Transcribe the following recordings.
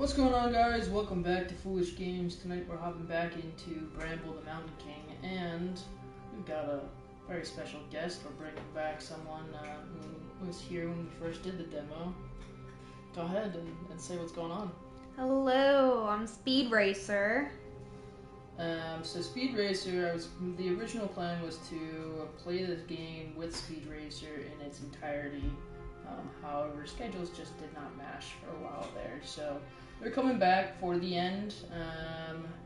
What's going on, guys? Welcome back to Foolish Games. Tonight we're hopping back into Bramble the Mountain King, and we've got a very special guest. We're bringing back someone who was here when we first did the demo. Go ahead and say what's going on. Hello, I'm Speed Racer. So Speed Racer, the original plan was to play this game with Speed Racer in its entirety. However, schedules just did not match for a while there, so they're coming back for the end.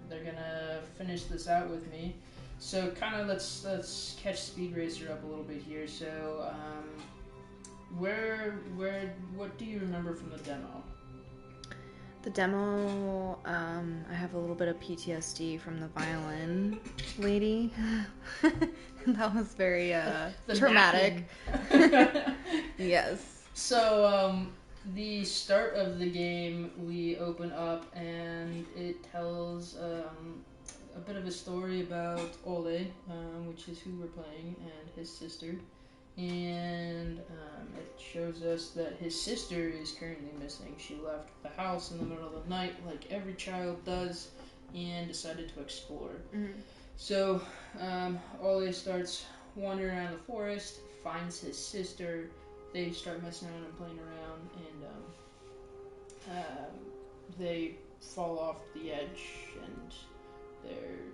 They're gonna finish this out with me. So kind of let's catch Speed Racer up a little bit here. So what do you remember from the demo? The demo, I have a little bit of PTSD from the violin lady. That was very traumatic. Yes. So, the start of the game, we open up and it tells a bit of a story about Ole, which is who we're playing, and his sister. And it shows us that his sister is currently missing. She left the house in the middle of the night, like every child does, and decided to explore. Mm-hmm. So, Ole starts wandering around the forest, finds his sister. They start messing around and playing around, and they fall off the edge, and they're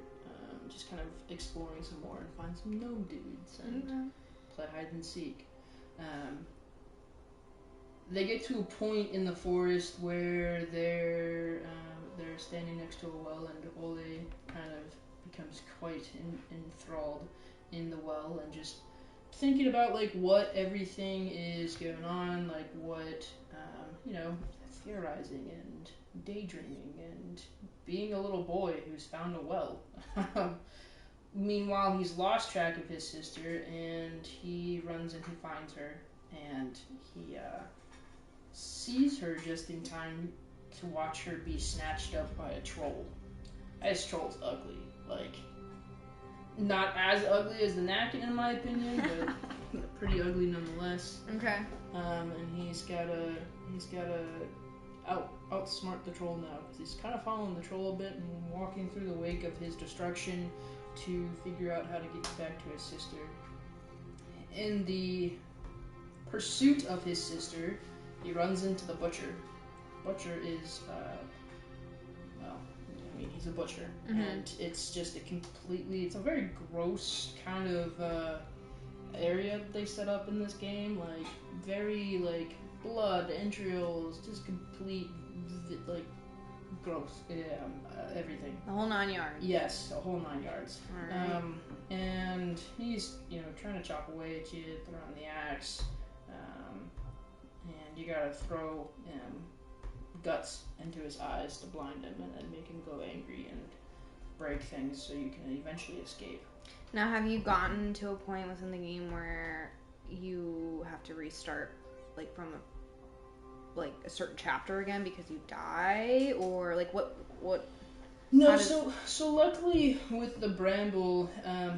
just kind of exploring some more and find some gnome dudes and play hide and seek. They get to a point in the forest where they're standing next to a well, and Ole kind of becomes quite enthralled in the well and just thinking about like what everything is going on, like what theorizing and daydreaming and being a little boy who's found a well. Meanwhile, he's lost track of his sister, and he runs and he finds her, and he sees her just in time to watch her be snatched up by a troll. This troll's ugly, like not as ugly as the Nakin in my opinion, but pretty ugly nonetheless. Okay. And he's gotta outsmart the troll now, because he's kind of following the troll a bit and walking through the wake of his destruction to figure out how to get back to his sister. In the pursuit of his sister, he runs into the butcher. Butcher is he's a butcher, and it's just it's a very gross kind of area they set up in this game, like very like blood, entrails, just complete like gross, everything. The whole 9 yards. Yes, the whole 9 yards. Alright. And he's trying to chop away at you, throwing the axe, and you gotta throw guts into his eyes to blind him and make him go angry and break things so you can eventually escape. Now, have you gotten to a point within the game where you have to restart, like from a certain chapter again because you die, or like what? No, so luckily with the Bramble,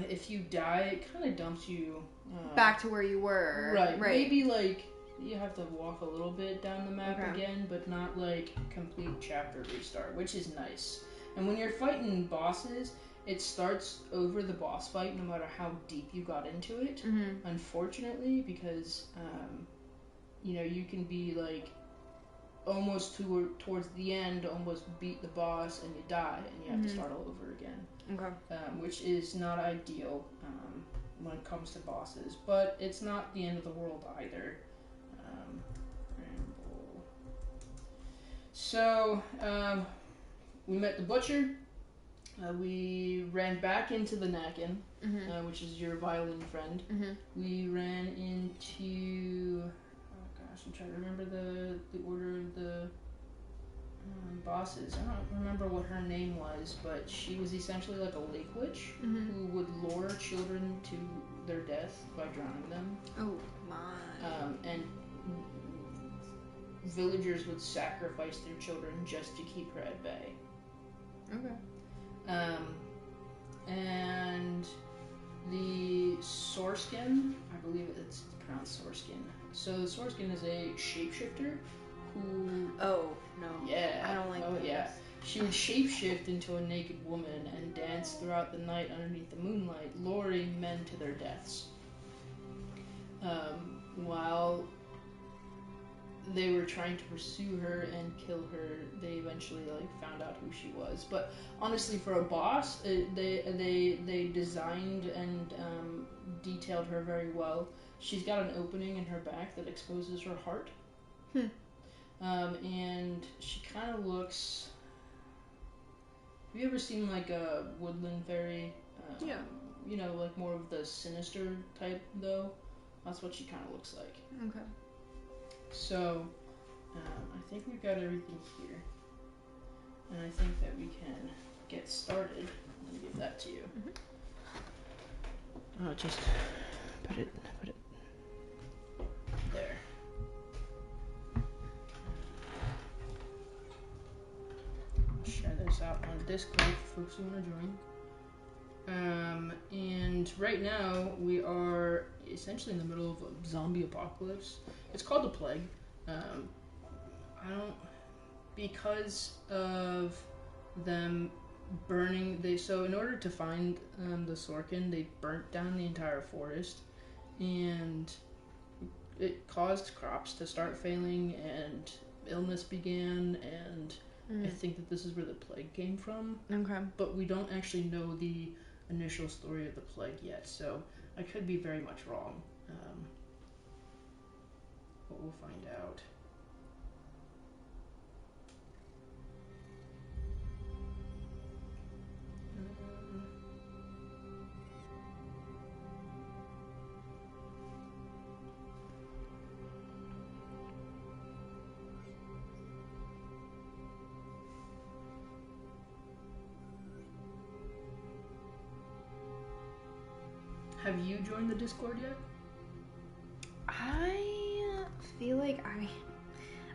if you die, it kind of dumps you back to where you were. Right. Maybe like you have to walk a little bit down the map again, but not like complete chapter restart, which is nice. And when you're fighting bosses, it starts over the boss fight no matter how deep you got into it. Unfortunately, because you can be like almost towards the end, almost beat the boss, and you die, and you have to start all over again. Okay. Which is not ideal when it comes to bosses, but it's not the end of the world either. Bramble. So we met the butcher. We ran back into the Nakin, which is your violin friend. We ran into... I'm trying to remember the order of the bosses. I don't remember what her name was, but she was essentially like a lake witch who would lure children to their death by drowning them. Oh my. And villagers would sacrifice their children just to keep her at bay. Okay. And the Soreskin, I believe it's pronounced Soreskin. So the Soreskin is a shapeshifter who... Oh, no. Yeah. I don't like She would shapeshift into a naked woman and dance throughout the night underneath the moonlight, luring men to their deaths. While they were trying to pursue her and kill her, they eventually found out who she was. But honestly, for a boss, they designed and detailed her very well. She's got an opening in her back that exposes her heart. And she kind of looks. Have you ever seen a woodland fairy? Yeah. More of the sinister type though. That's what she kind of looks like. Okay. So, I think we've got everything here. And I think that we can get started. Let me give that to you. Mm-hmm. Just put it there. I'll share this out on Discord for folks who want to join. And right now we are essentially in the middle of a zombie apocalypse. It's called the plague. Because of them burning, so in order to find the Sorkin, they burnt down the entire forest, and it caused crops to start failing, and illness began, and I think that this is where the plague came from. Okay. But we don't actually know the initial story of the plague yet, so I could be very much wrong. But we'll find out. Have you joined the Discord yet? I feel like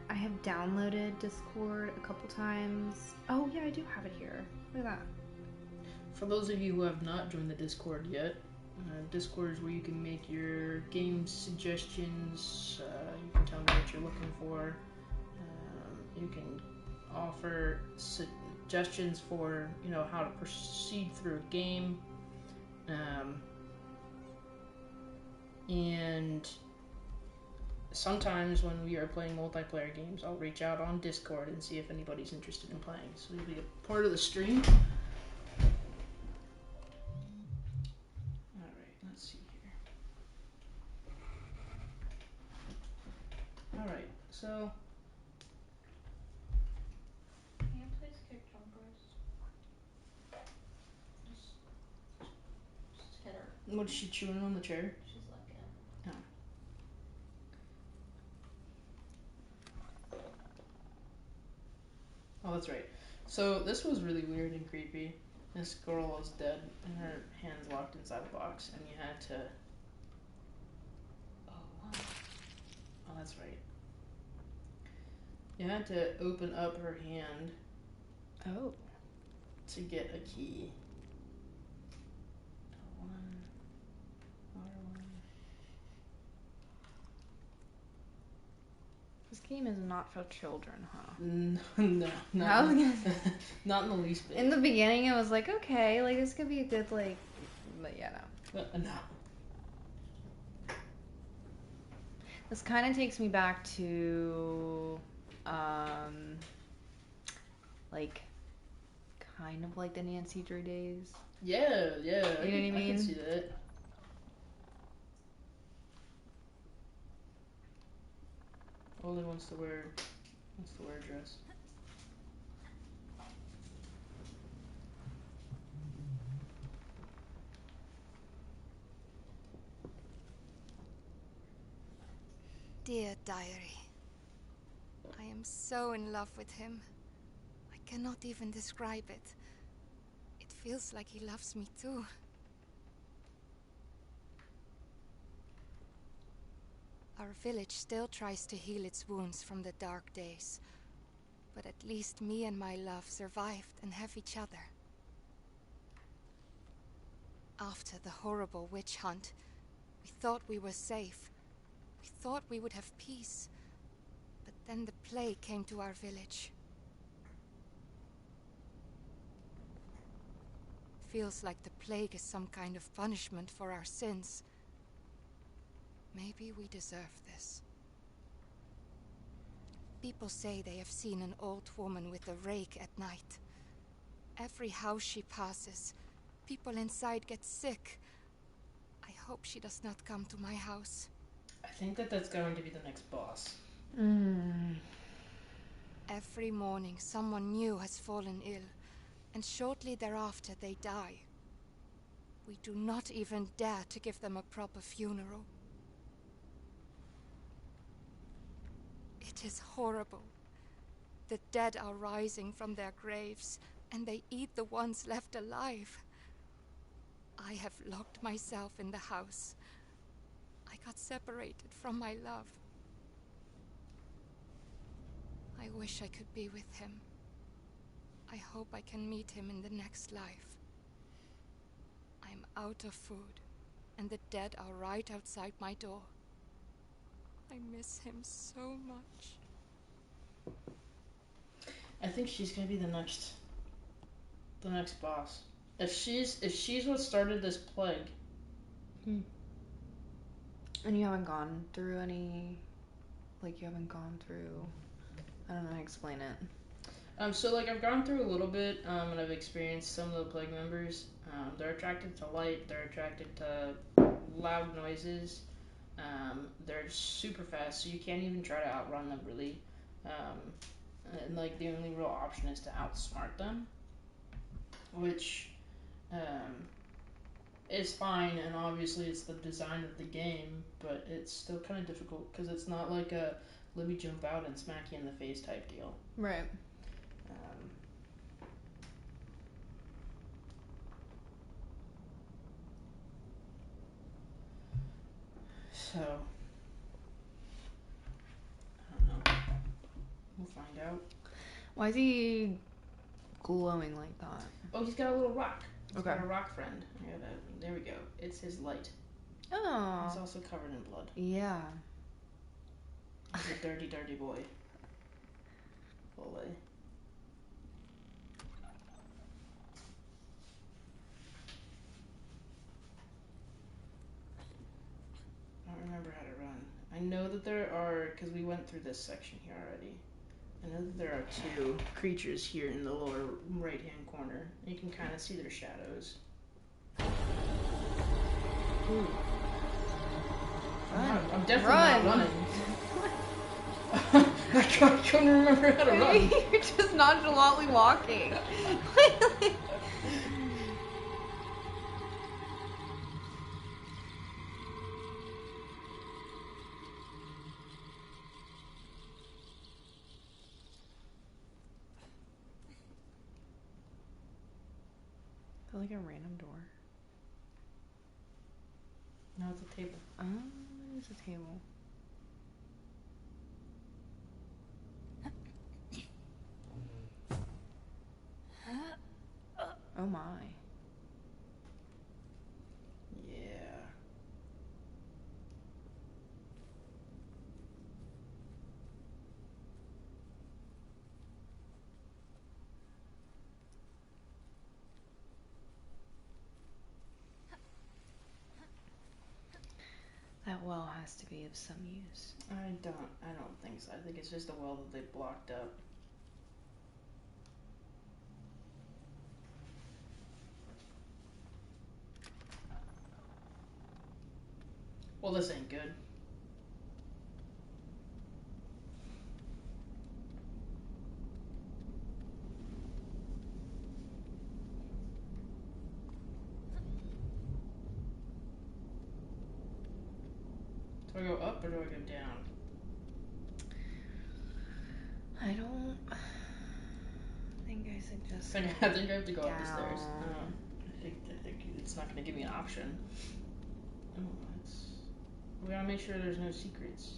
I have downloaded Discord a couple times. Oh yeah, I do have it here. Look at that. For those of you who have not joined the Discord yet, Discord is where you can make your game suggestions. You can tell me what you're looking for. You can offer suggestions for how to proceed through a game. And sometimes when we are playing multiplayer games, I'll reach out on Discord and see if anybody's interested in playing. So you'll be a part of the stream. Alright, let's see here. Alright, so... Can you please kick jumpers? Just hit her. What, is she chewing on the chair? She's licking it. Oh, that's right. So this was really weird and creepy. This girl was dead and her hands locked inside the box, and you had to... Oh, that's right. You had to open up her hand to get a key. This game is not for children, huh? No, not in the least bit. In the beginning, it was like, okay, this could be a good, but yeah, no. No. This kind of takes me back to, kind of like the Nancy Drew days. Yeah. You know what I mean? I can see that. Ollie wants to wear a dress. Dear diary, I am so in love with him. I cannot even describe it. It feels like he loves me too. Our village still tries to heal its wounds from the dark days, but at least me and my love survived and have each other. After the horrible witch hunt, we thought we were safe. We thought we would have peace, but then the plague came to our village. feels like the plague is some kind of punishment for our sins. Maybe we deserve this. People say they have seen an old woman with a rake at night. Every house she passes, people inside get sick. I hope she does not come to my house. I think that's going to be the next boss. Every morning someone new has fallen ill, and shortly thereafter they die. We do not even dare to give them a proper funeral. It is horrible. The dead are rising from their graves, and they eat the ones left alive. I have locked myself in the house. I got separated from my love. I wish I could be with him. I hope I can meet him in the next life. I'm out of food, and the dead are right outside my door. I miss him so much. I think she's gonna be the next boss. If she's what started this plague. And you haven't gone through any, like, you haven't gone through, I don't know how to explain it. So like I've gone through a little bit, and I've experienced some of the plague members. They're attracted to light. They're attracted to loud noises. They're super fast, so you can't even try to outrun them really. And like the only real option is to outsmart them, which is fine, and obviously it's the design of the game, but it's still kind of difficult because it's not like a let me jump out and smack you in the face type deal. Right. So I don't know. We'll find out. Why is he glowing like that? Oh, he's got a little rock. He's Okay. got a rock friend. There we go. It's his light. Oh. He's also covered in blood. Yeah. He's a dirty, dirty boy. Fully. I don't remember how to run. I know that there are, because we went through this section here already. I know that there are two creatures here in the lower right-hand corner. You can kind of see their shadows. Ooh. I'm definitely not running. I couldn't remember how to run. You're just nonchalantly walking. I feel like a random door. No, it's a table. Oh, it's a table. Oh my. Yeah. That well has to be of some use. I don't think so. I think it's just a well that they blocked up. Well, this ain't good. Do I go up or do I go down? I don't think I suggest I think I have to go up the stairs. down. I think it's not going to give me an option. Oh, we gotta make sure there's no secrets.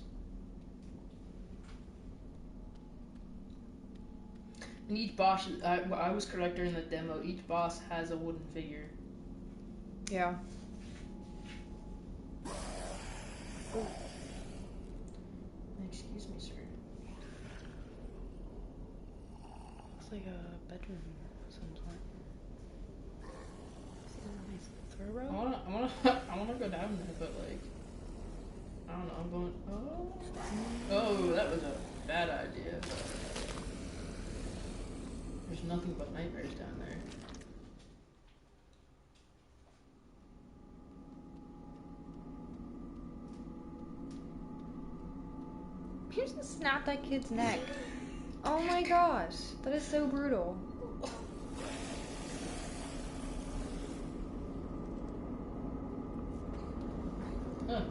And each boss, I was correct during the demo, each boss has a wooden figure. Yeah. Ooh. Excuse me, sir. Looks like a bedroom of some sort. Thorough? I wanna go down there, but like, I don't know. I'm going. Oh, that was a bad idea. There's nothing but nightmares down there. You just snapped that kid's neck. Oh my gosh, that is so brutal. Huh.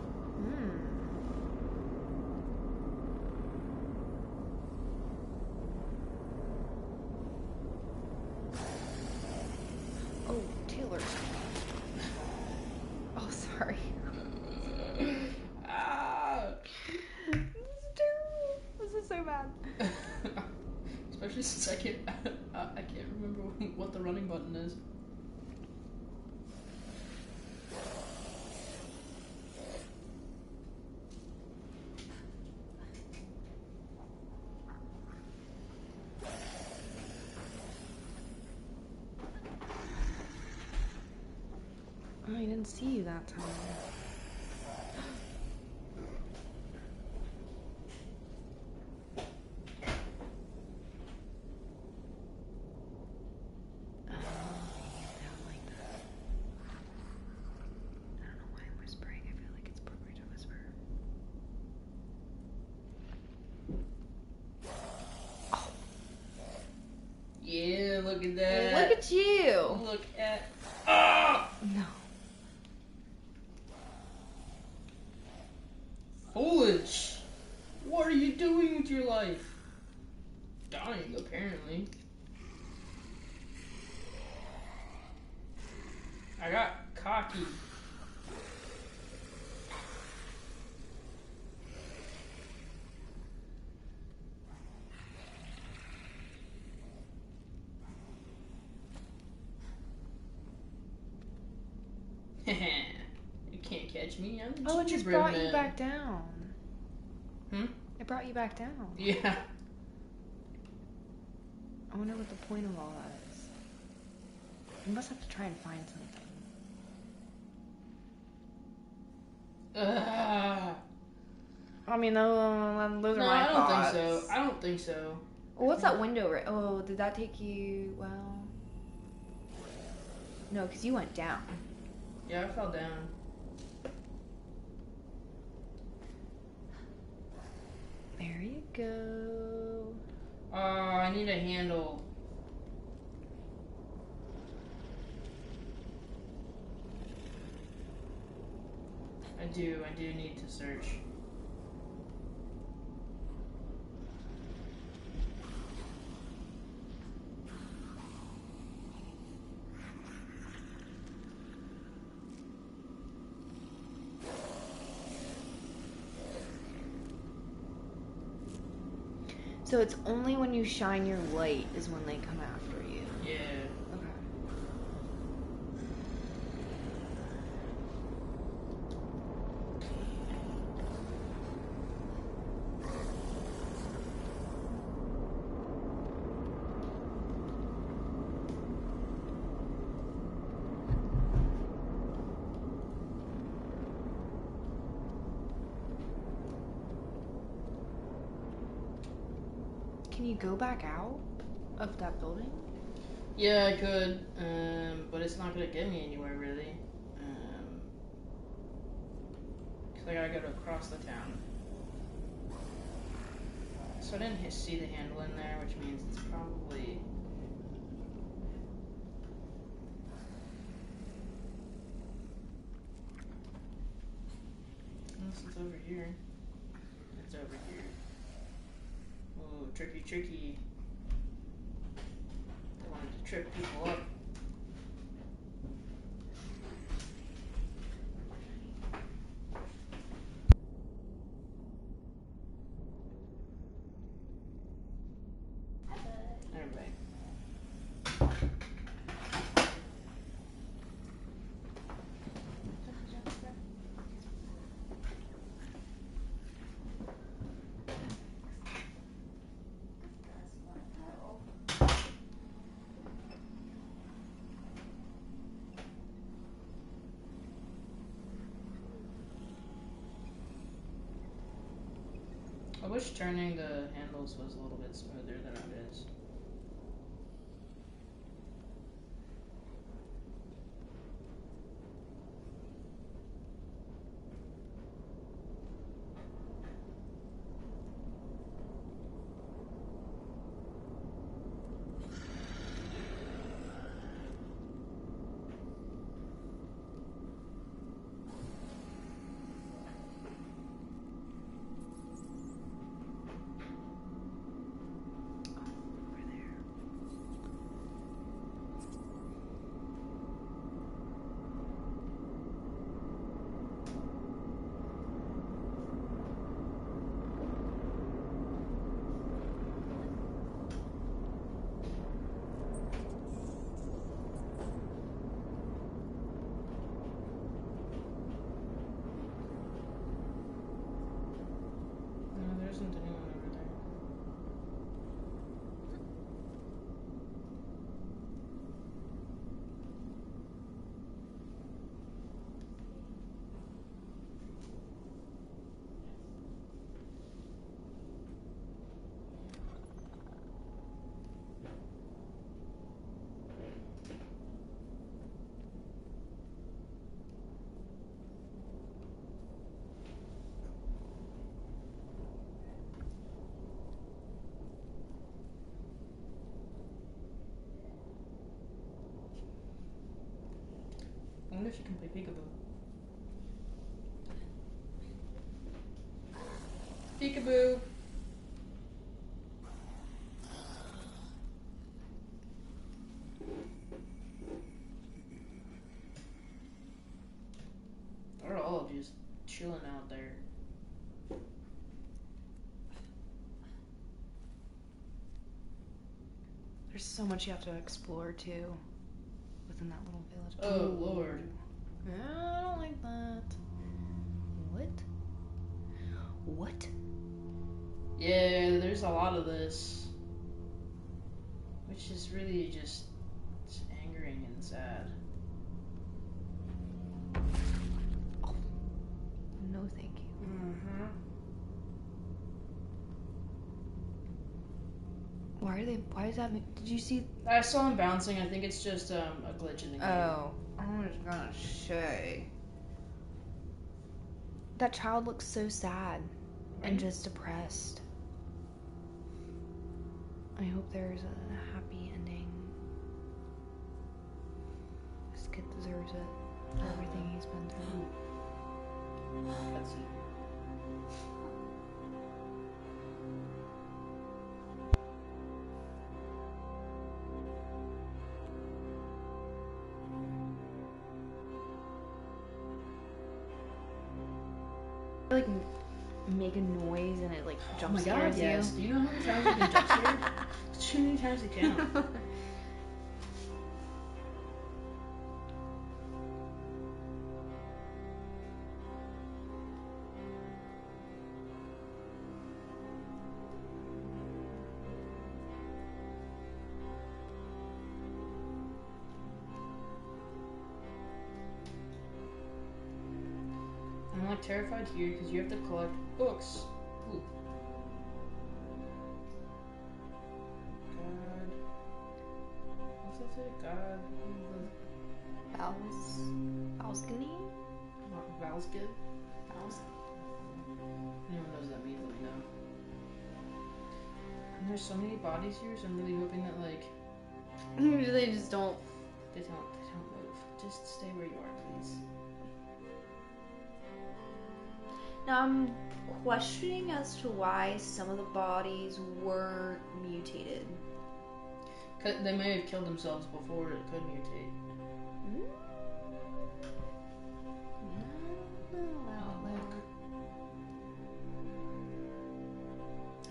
Oh, Taylor. Oh, sorry. This is so bad. Especially since I can't remember what the running button is. Oh, I didn't see you that time. Yeah, look at that. Look at you. Look at. Ah! No. Foolish. What are you doing with your life? Dying, apparently. I got cocky. You can't catch me. I'm the Oh, it just gingerbread brought man. you back down. Hmm? It brought you back down. Yeah. I wonder what the point of all that is. You must have to try and find something. I mean, those are No, my I don't thoughts. think so. I don't think so. Oh, what's that window? Right? Oh, did that take you? Well, no, because you went down. Yeah, I fell down. There you go. Oh, I need a handle. I do need to search. So it's only when you shine your light is when they come after you. Yeah. Okay. Can you go back out of that building? Yeah, I could, but it's not gonna get me anywhere really. Cause I gotta go across the town. So I didn't see the handle in there, which means it's probably. Unless it's over here. It's over here. Oh, tricky, tricky. They wanted to trip people up. Everybody. I wish turning the handles was a little bit smoother than it is. There isn't anyone over there. I wonder if you can play peekaboo. Peekaboo! Or all of you just chilling out there. There's so much you have to explore too within that little village. Oh, Lord. I don't like that. What? What? Yeah, there's a lot of this. Which is really just angering and sad. No, thank you. Mm-hmm. Why is that? Did you see? I saw him bouncing. I think it's just a glitch in the game. Oh, I was gonna say. That child looks so sad and Right? just depressed. I hope there's a happy ending. This kid deserves it for everything he's been through. That's it. Like make a noise and it like jump Oh my scares god, yes. you. Do you know how many times I've been jump scared? Too many times to count. I'm like terrified here because you have to collect books. Ooh. God. What's that say? God. Balcony? Valsgid? Anyone knows what that means, let me know. And there's so many bodies here, so I'm really hoping that like They just don't. they don't move. Just stay where you are, please. Now I'm questioning as to why some of the bodies were mutated. They may have killed themselves before it could mutate.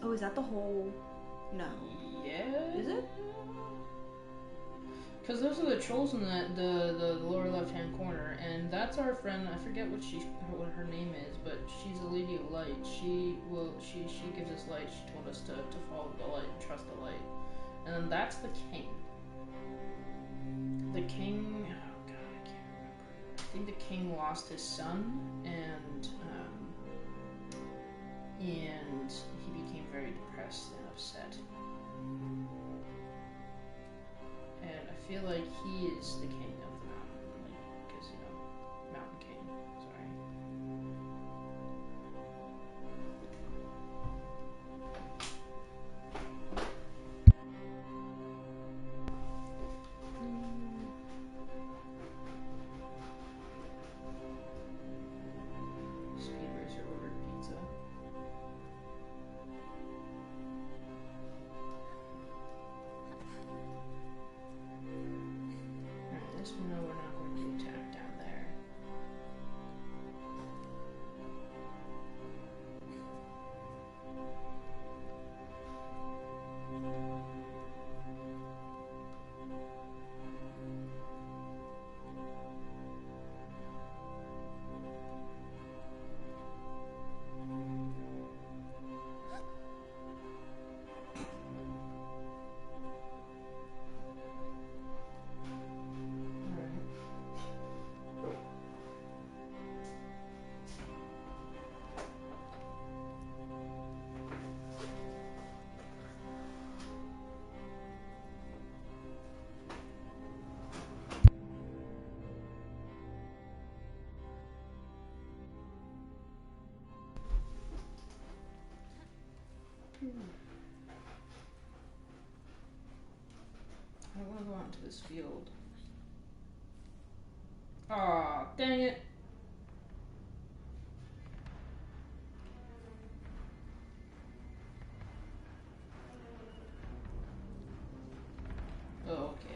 Oh, is that the whole? No. Yeah. Is it? Because those are the trolls in the lower left hand corner, and that's our friend. I forget what her name is, but she's a lady of light. She gives us light. She told us to follow the light and trust the light. And then that's the king. The king. Oh god, I can't remember. I think the king lost his son, and and he became very depressed and upset. And I feel like he is the king of the mountain, like, because, you know, mountain king, sorry. Speed Racer ordered pizza. Alright, this we know we're not going to attack down there. I don't want to go out into this field. Aw, dang it. Oh, okay.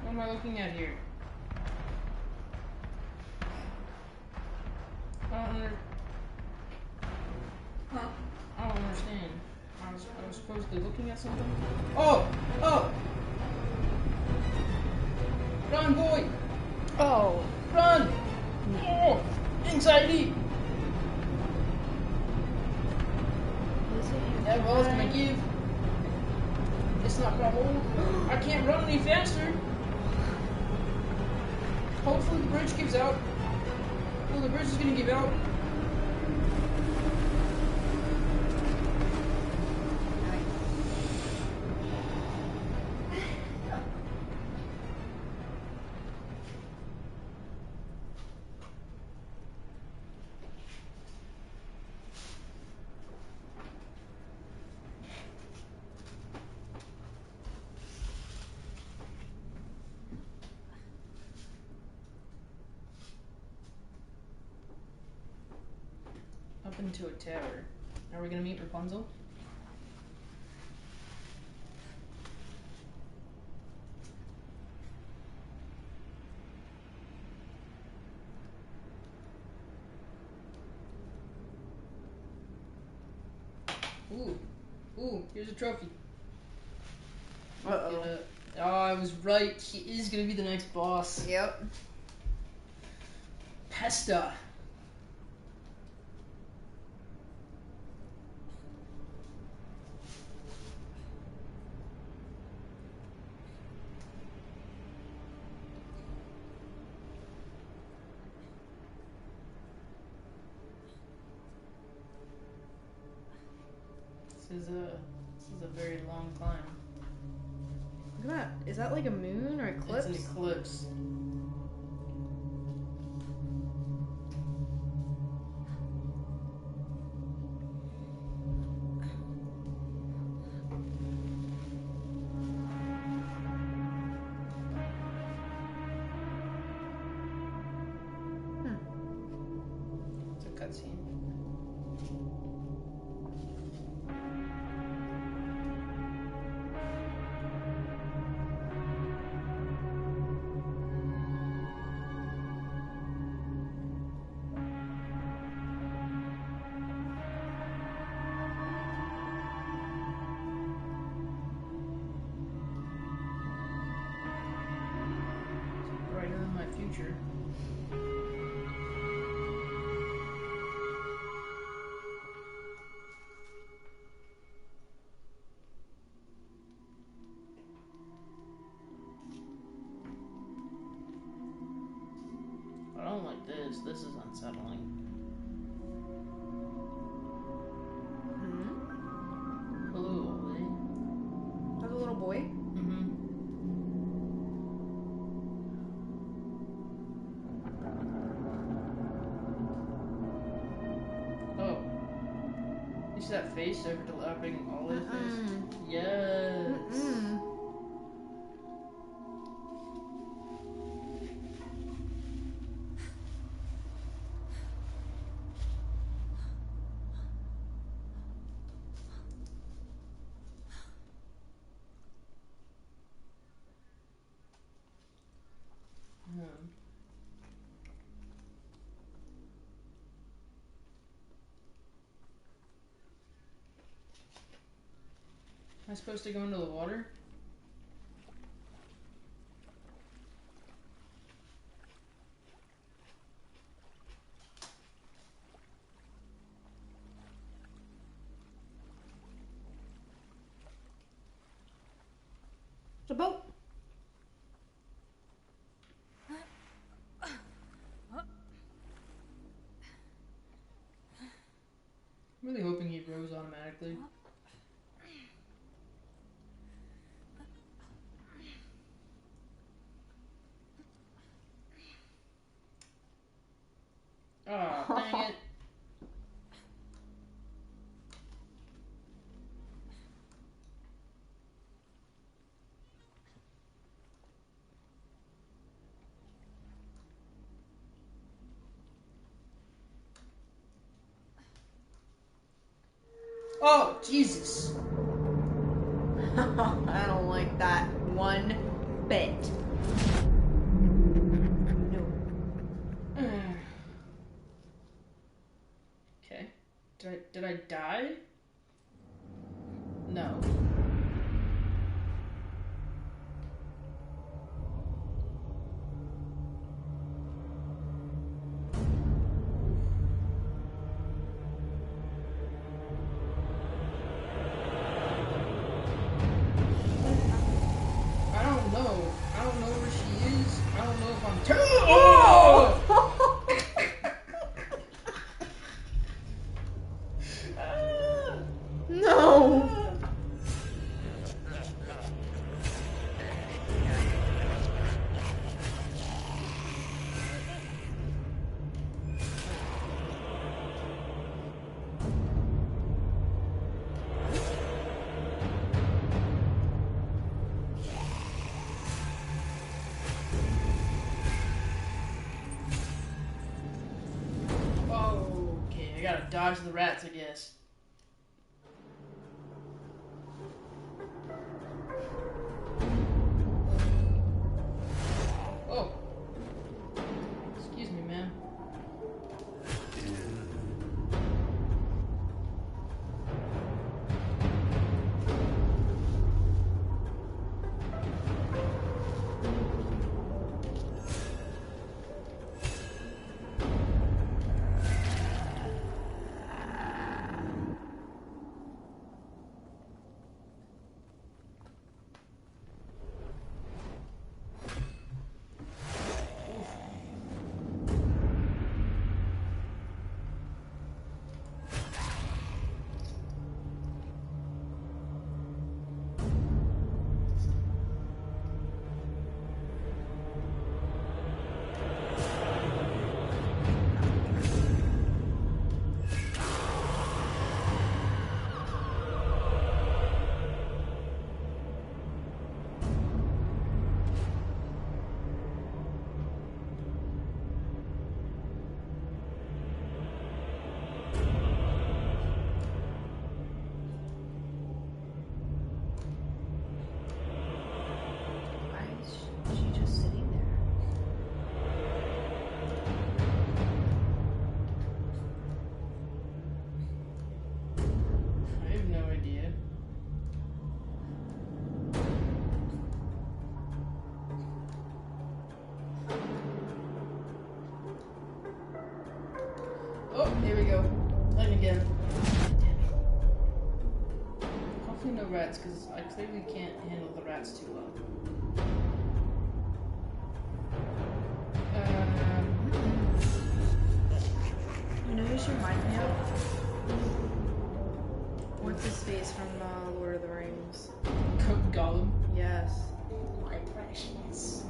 What am I looking at here? I don't understand. I was supposedly looking at something. Oh! Oh! Run, boy! Oh. Run! Oh! Anxiety! That ball's gonna give. It's not gonna hold. I can't run any faster. Hopefully the bridge gives out. Oh, the bridge is gonna give out. Up into a tower. Are we gonna meet Rapunzel? Ooh. Ooh, here's a trophy. Uh-oh. Oh, I was right. He is gonna be the next boss. Yep. Pesta. This is a very long climb. Look at that. Is that like a moon or eclipse? It's an eclipse. It's a cutscene. future. I don't like this. This is unsettling. Hello, old lady. That's a little boy? Mm-hmm. Oh. You see that face overlapping all his face? Yes. Am I supposed to go into the water? It's a boat. I'm really hoping he rose automatically. Ah, dang it. Oh, Jesus. I don't like that one bit. No. Okay. Did I die? No. I don't know. I don't know where she is. I don't know if I'm No. Okay, I gotta dodge the rats, I guess. Oh. Excuse me, ma'am. Oh, here we go. And again. Hopefully no rats, because I clearly can't handle the rats too well. You know who she reminds me of? What's his face from Lord of the Rings? Gollum. Yes. My precious.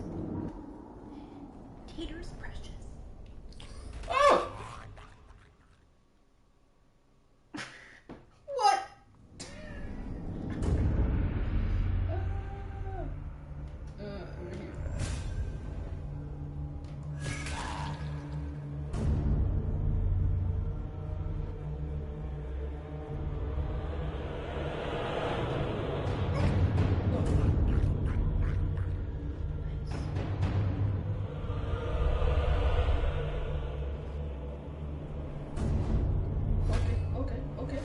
Tater's precious. Oh! What? Over here. Okay.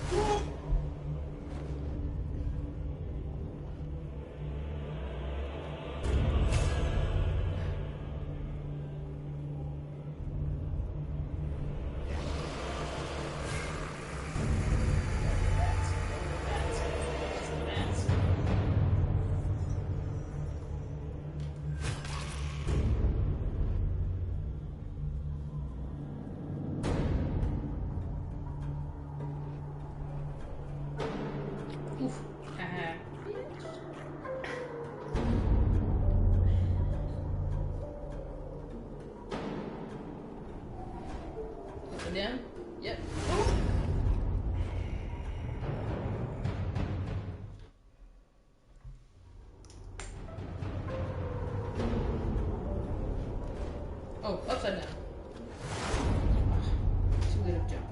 Oof. Up and down? Yep. Oh, upside down. Too good of a jump.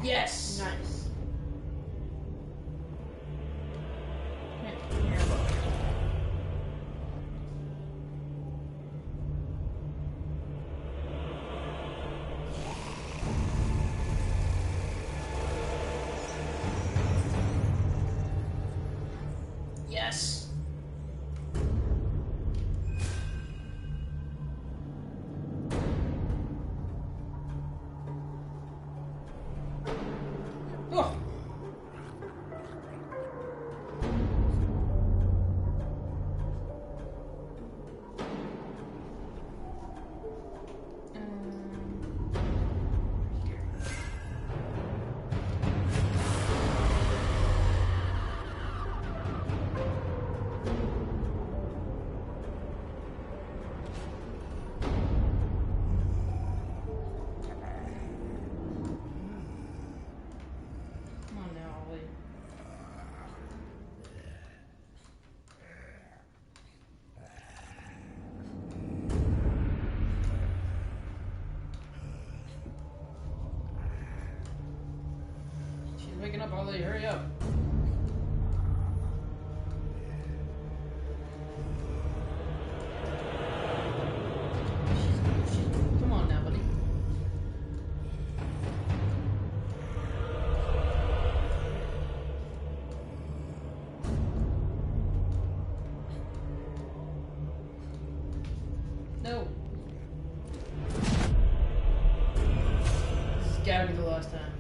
Yes! Nice. Yes! Oh! Come on now, Ollie. She's waking up, Ollie. Hurry up. Come on now, buddy. No. This has gotta be the last time.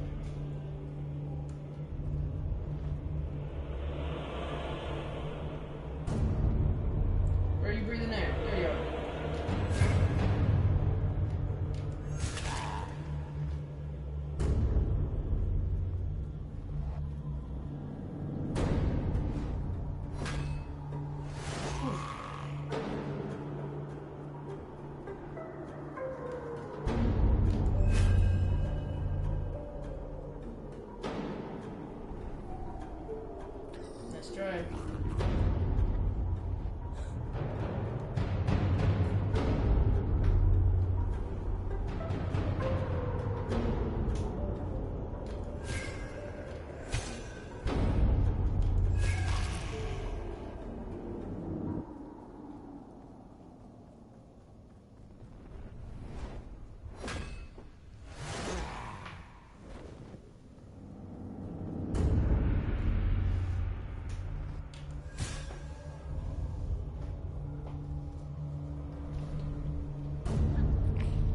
Let's try.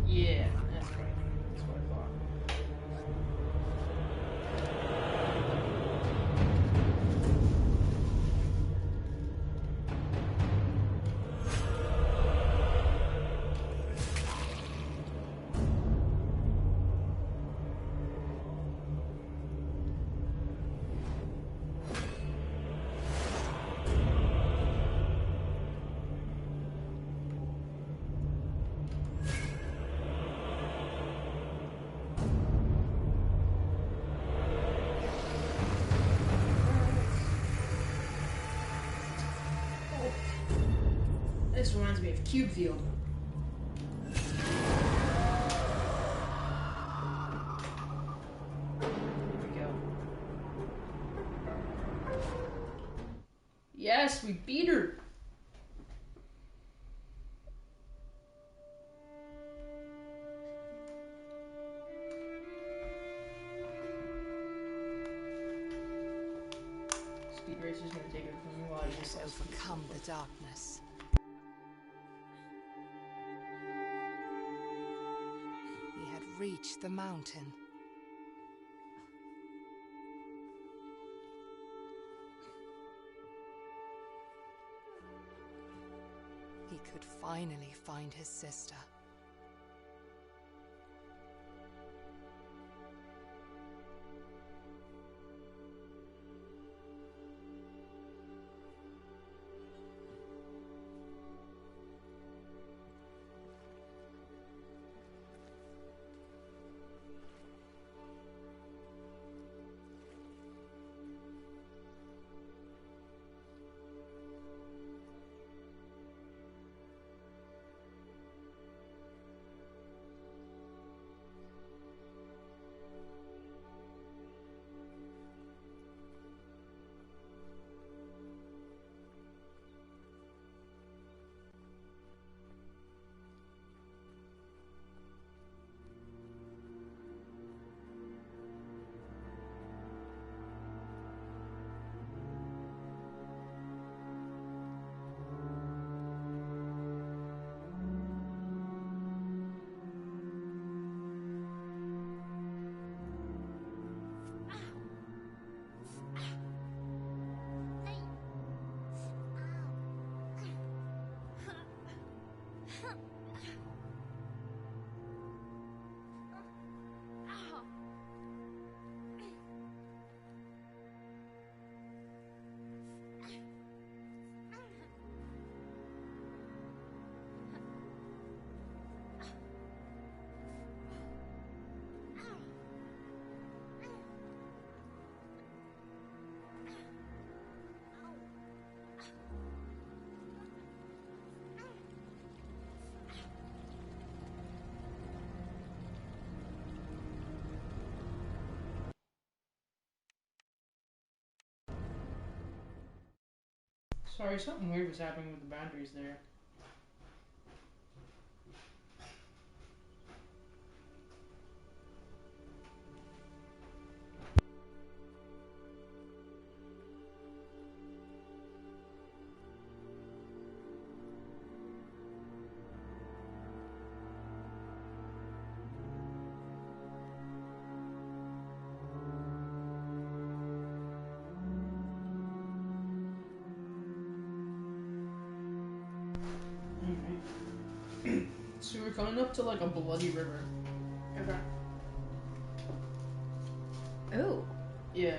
Yeah, that's right. That's what I thought. This reminds me of Cube Field. Here we go. Yes, we beat her. Speed Racer's gonna take it from you while you just Overcome the darkness. He had reached the mountain. He could finally find his sister. Sorry, something weird was happening with the boundaries there. Alright. So we're coming up to like a bloody river. Okay. Oh. Yeah.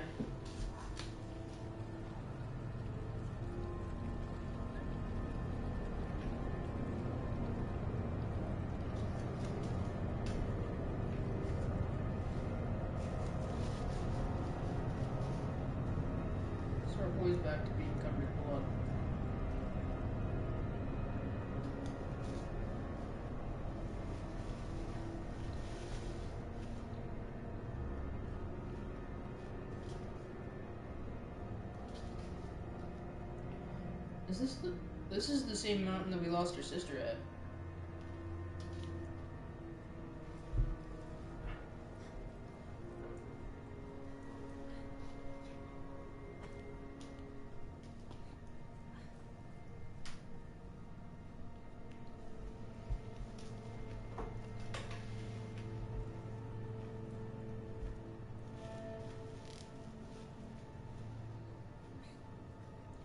So our boys goes back to being covered in blood. This is the same mountain that we lost our sister at.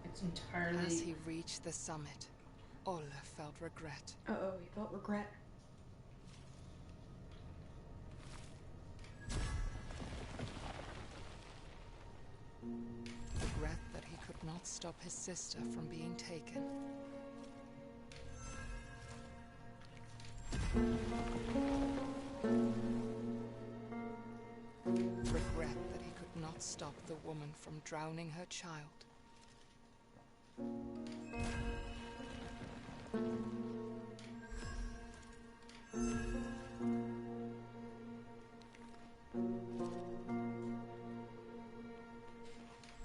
It's entirely... As he reached the summit, Olle felt regret. Uh-oh, he felt regret. Regret that he could not stop his sister from being taken. Regret that he could not stop the woman from drowning her child.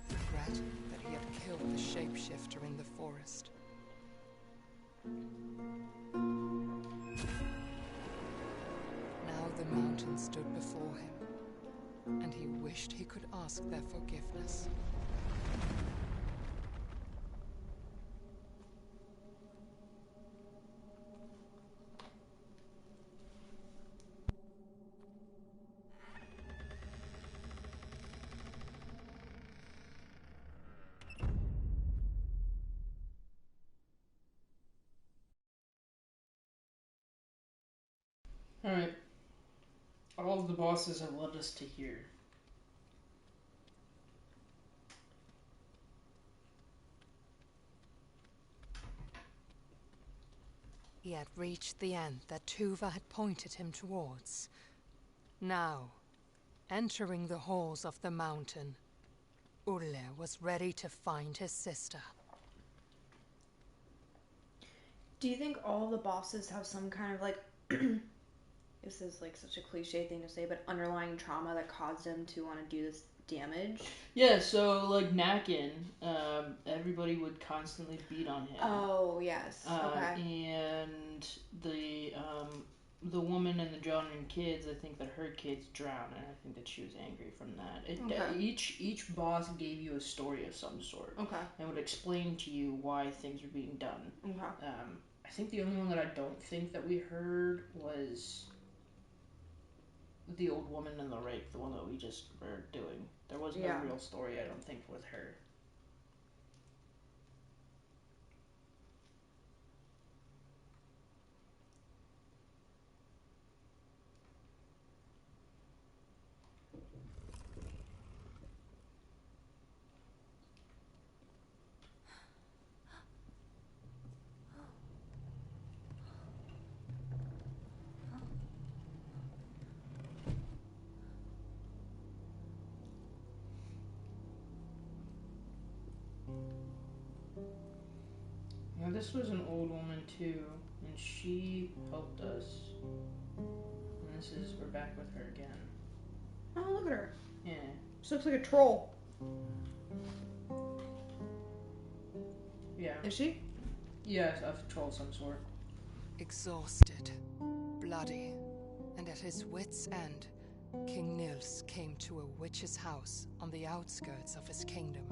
Regret that he had killed the shapeshifter in the forest. Now the mountain stood before him, and he wished he could ask their forgiveness. Alright. All of the bosses have led us to here. He had reached the end that Tuva had pointed him towards. Now, entering the halls of the mountain, Olle was ready to find his sister. Do you think all the bosses have some kind of like, this is like such a cliche thing to say, but underlying trauma that caused them to want to do this damage? Yeah, so like Nakin, everybody would constantly beat on him. Oh, yes. Okay. And the woman and the drowning kids, I think that her kids drowned, and I think that she was angry from that. Okay. Each boss gave you a story of some sort. Okay. And would explain to you why things are being done. Okay. I think the only one that I don't think that we heard was the old woman in the rake, the one that we just were doing. There was no real story, I don't think, with her. Now this was an old woman too, and she helped us. And this is, we're back with her again. Oh, look at her. Yeah. She looks like a troll. Yeah. Is she? Yeah, a troll of some sort. Exhausted, bloody, and at his wits' end, King Nils came to a witch's house on the outskirts of his kingdom.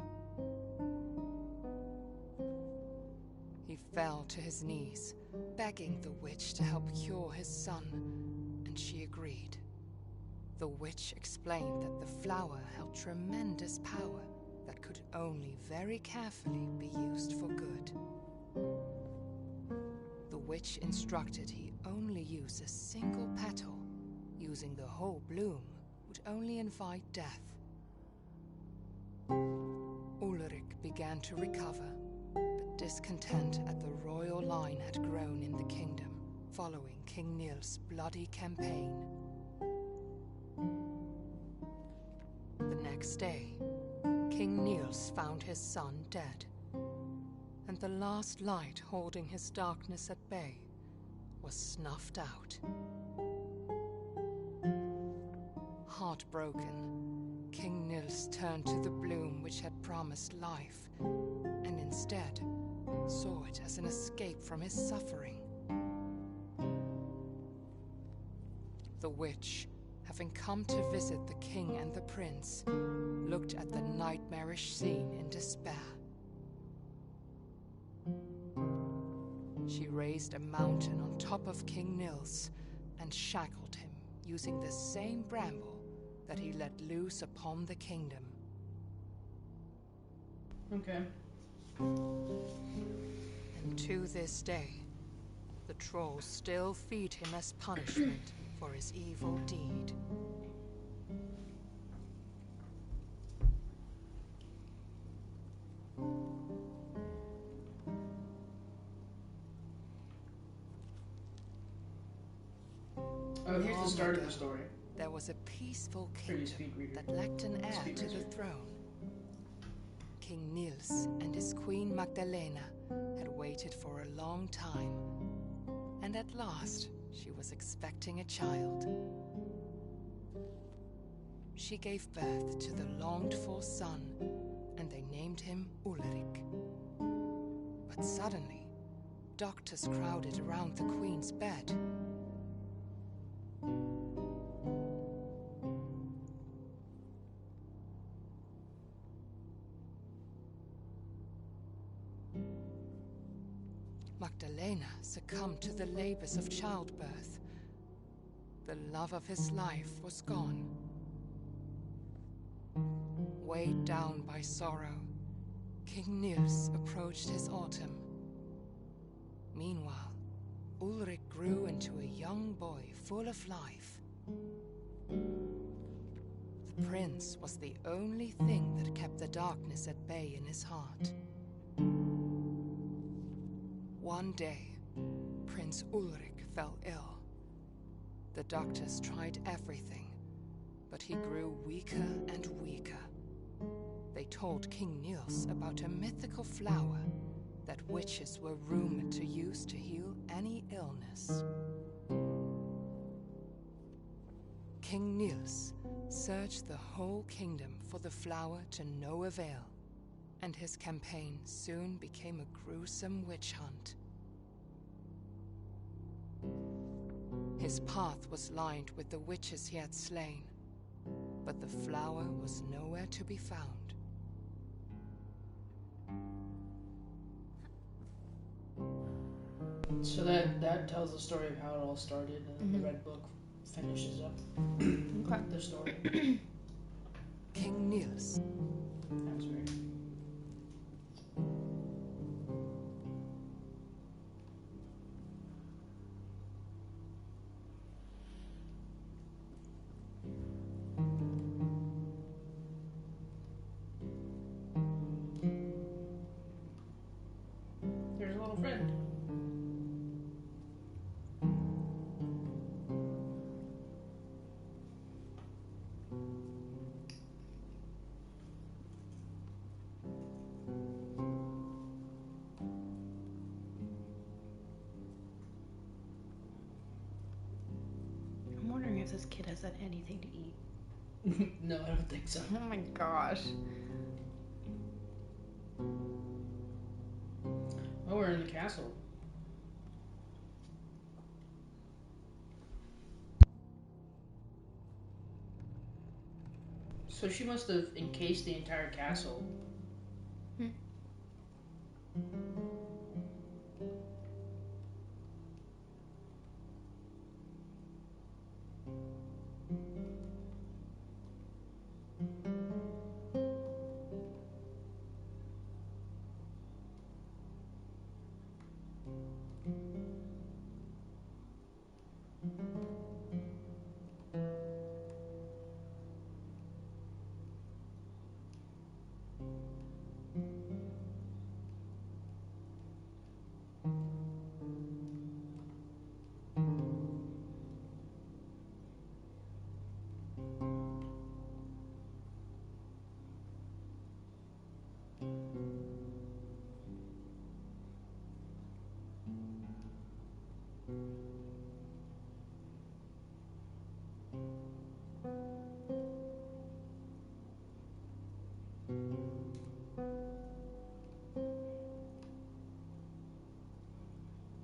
He fell to his knees, begging the witch to help cure his son, and she agreed. The witch explained that the flower held tremendous power that could only very carefully be used for good. The witch instructed he only use a single petal. Using the whole bloom would only invite death. Ulrich began to recover, but discontent at the royal line had grown in the kingdom, following King Nils' bloody campaign. The next day, King Niels found his son dead, and the last light holding his darkness at bay was snuffed out. Heartbroken, King Niels turned to the bloom which had promised life, and instead saw it as an escape from his suffering. The witch, having come to visit the king and the prince, looked at the nightmarish scene in despair. She raised a mountain on top of King Niels and shackled him using the same bramble that he let loose upon the kingdom. Okay. And to this day, the trolls still feed him as punishment for his evil deed. Oh, here's the start of the story. There was a peaceful Pretty speed kingdom reader. that lacked an heir Speed to the reader. throne. King Niels and his queen Magdalena had waited for a long time, and at last she was expecting a child. She gave birth to the longed-for son, and they named him Ulrich. But suddenly, doctors crowded around the queen's bed. Magdalena succumbed to the labors of childbirth. The love of his life was gone. Weighed down by sorrow, King Niels approached his autumn. Meanwhile, Ulrich grew into a young boy full of life. The prince was the only thing that kept the darkness at bay in his heart. One day, Prince Ulrich fell ill. The doctors tried everything, but he grew weaker and weaker. They told King Niels about a mythical flower that witches were rumored to use to heal any illness. King Niels searched the whole kingdom for the flower to no avail, and his campaign soon became a gruesome witch hunt. His path was lined with the witches he had slain, but the flower was nowhere to be found. So that tells the story of how it all started, and then the red book finishes up the story. King Niels. That was weird. There's a little friend. I'm wondering if this kid has had anything to eat. No, I don't think so. Oh my gosh. Oh, we're in the castle. So she must have encased the entire castle.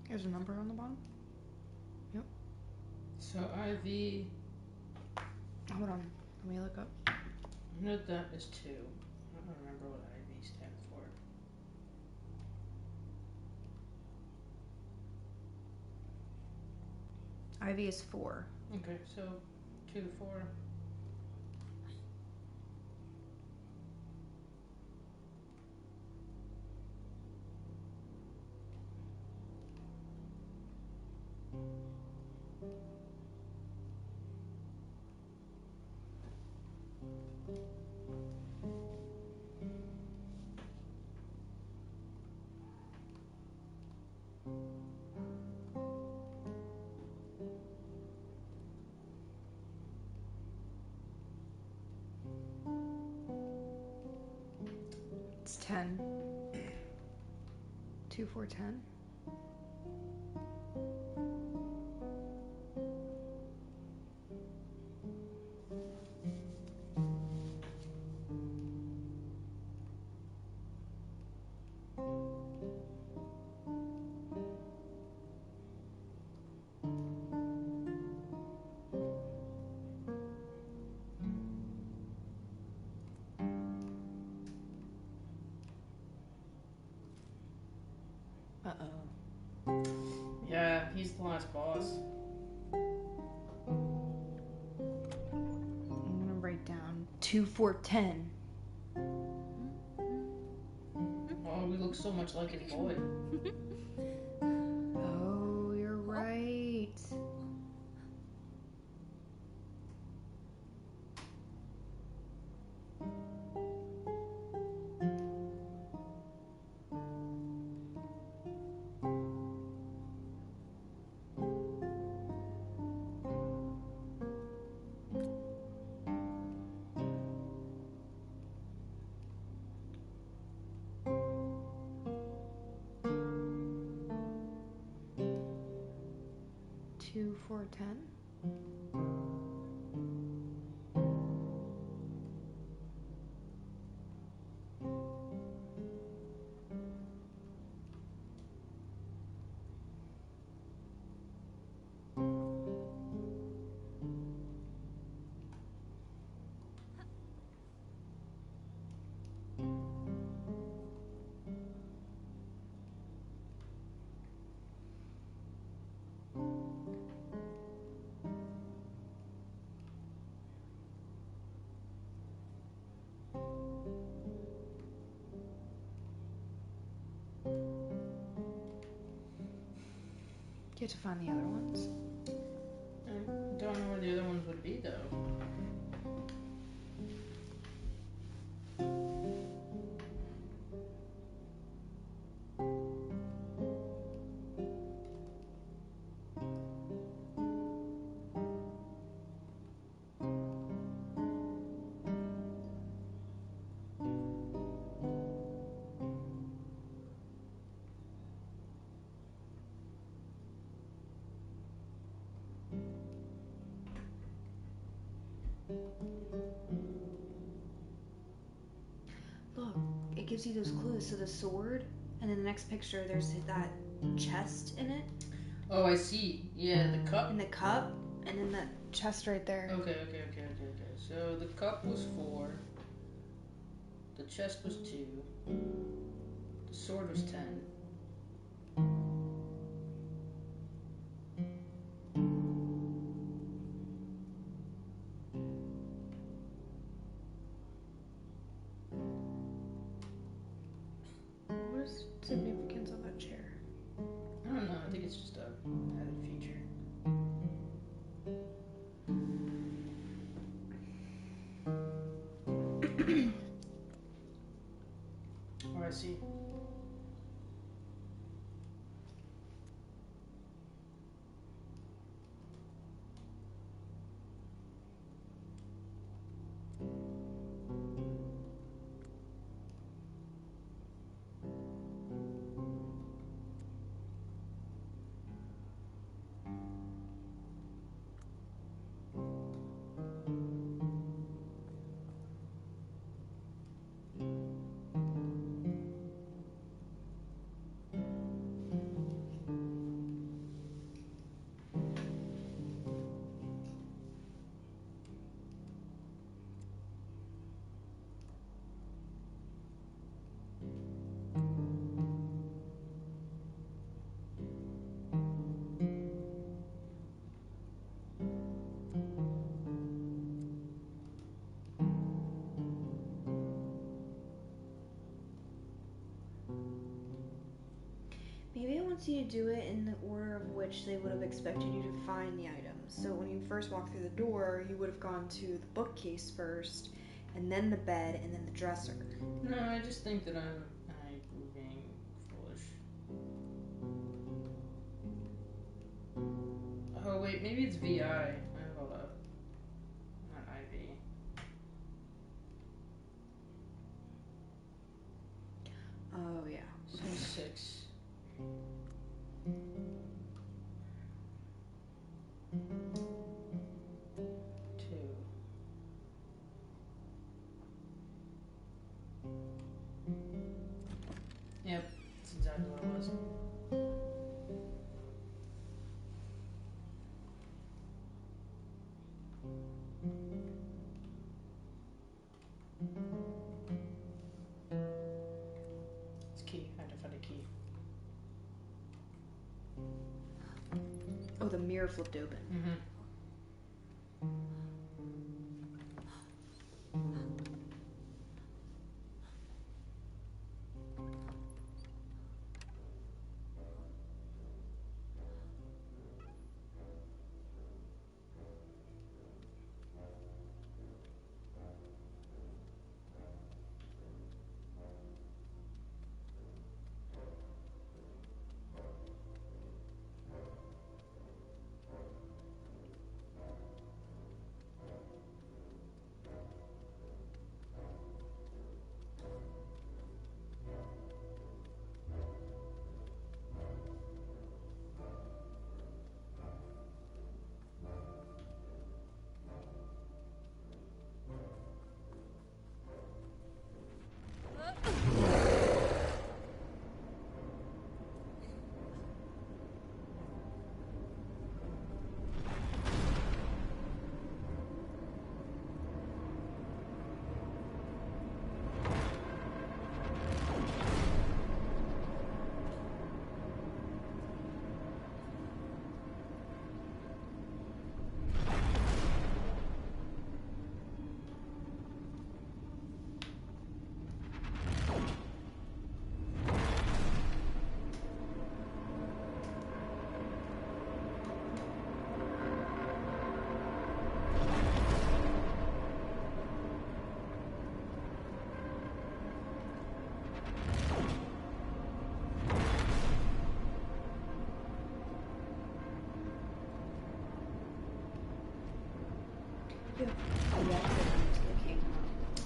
There's a number on the bottom. Yep. So IV. Hold on. Let me look up. I know that is 2. I don't remember what IV stands for. IV is 4. Okay, so 2 to 4. It's 10. 2, 4, 10. Uh-oh. Yeah, he's the last boss. I'm gonna write down 2, 4, 10. Oh, we look so much like his boy. Oh, you're right. Two, 4, 10. You have to find the other ones. I don't know where the other ones would be, though. Look, it gives you those clues. So the sword, and in the next picture, there's that chest in it. Oh, I see. Yeah, the cup. And the cup, and then that chest right there. Okay. So the cup was 4. The chest was 2. The sword was 10. What is significance of that chair? I don't know. I think it's just a added feature. Oh, I see. wants you to do it in the order of which they would have expected you to find the items. So when you first walked through the door, you would have gone to the bookcase first, and then the bed, and then the dresser. No, I just think that I'm being foolish. Oh wait, maybe it's VI. Hold up. Not IV. Oh, yeah. So 6. 2. Yep, that's exactly what it was. It's key. I had to find a key. Oh, the mirror flipped open. Mm-hmm.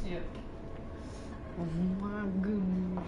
Yep. Oh my goodness.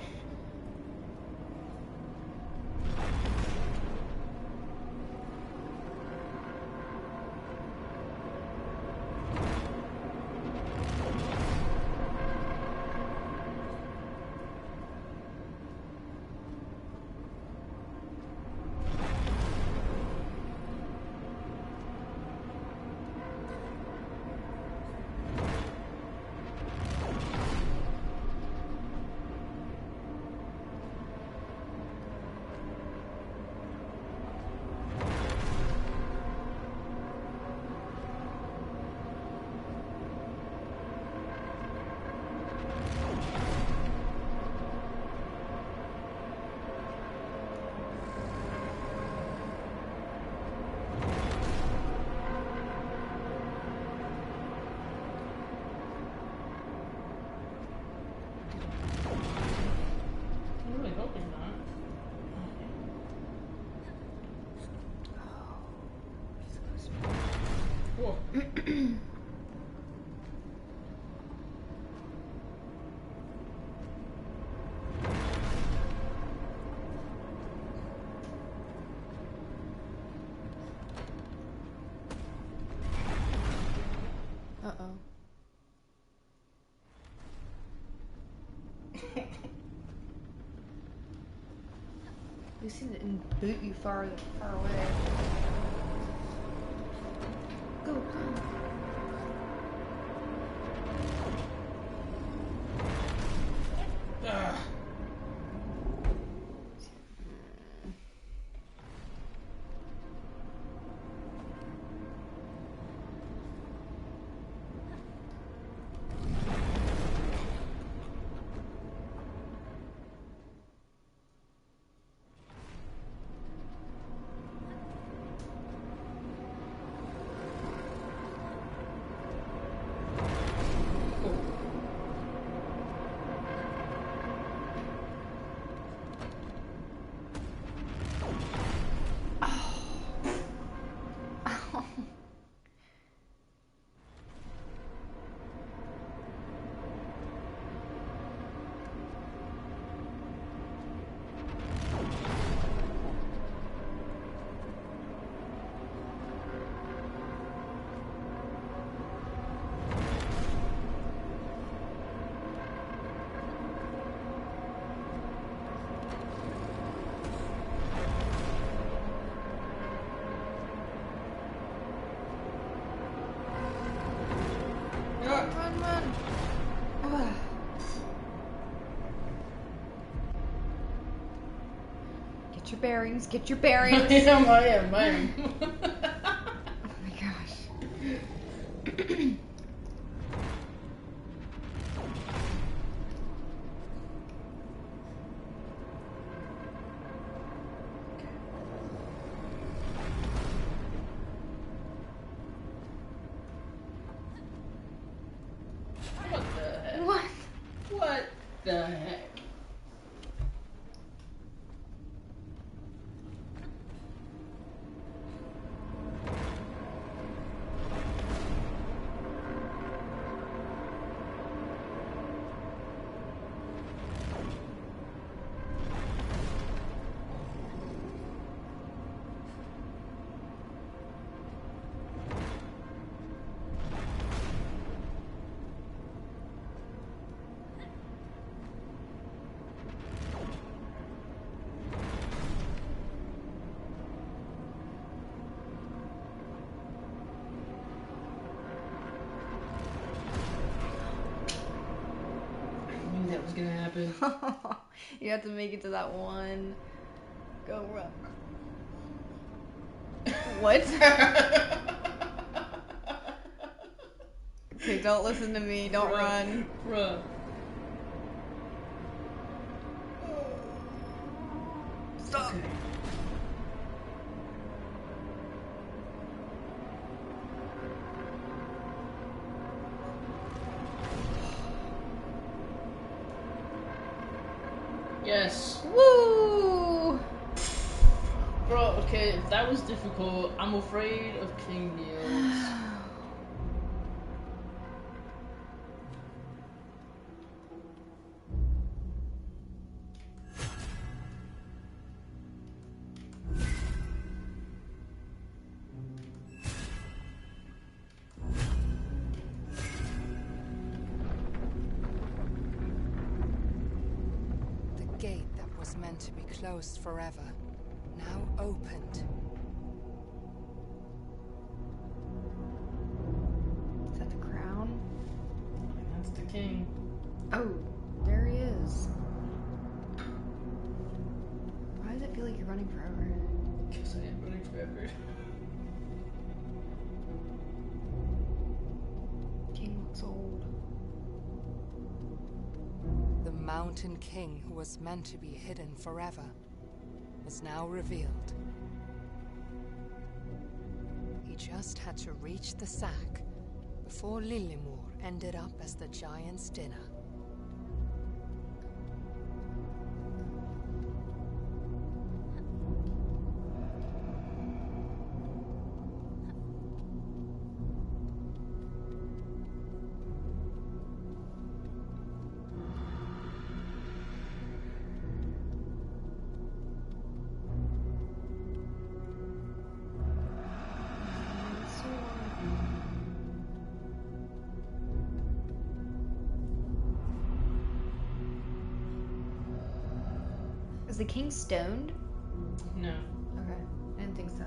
I'm really hoping not. Cool. Uh-oh. Lucy didn't boot you far away. Go, go. Ugh. your bearings. Get your I bearings. am. Oh my gosh. What the heck? What? What the heck? I knew that was gonna happen. You have to make it to that one. Go run. What? Okay, don't listen to me. Don't run. Run. Stop. Okay. Yes. Woo! Bro, okay, if that was difficult, I'm afraid of King Neil's. The gate that was meant to be closed forever, now opened. Is that the crown? That's the king. Oh, there he is. Why does it feel like you're running forever? Because I am running forever. King looks old. The Mountain King, who was meant to be hidden forever, was now revealed. He just had to reach the sack before Lillimor ended up as the giant's dinner. Is the king stoned? No. Okay, I didn't think so.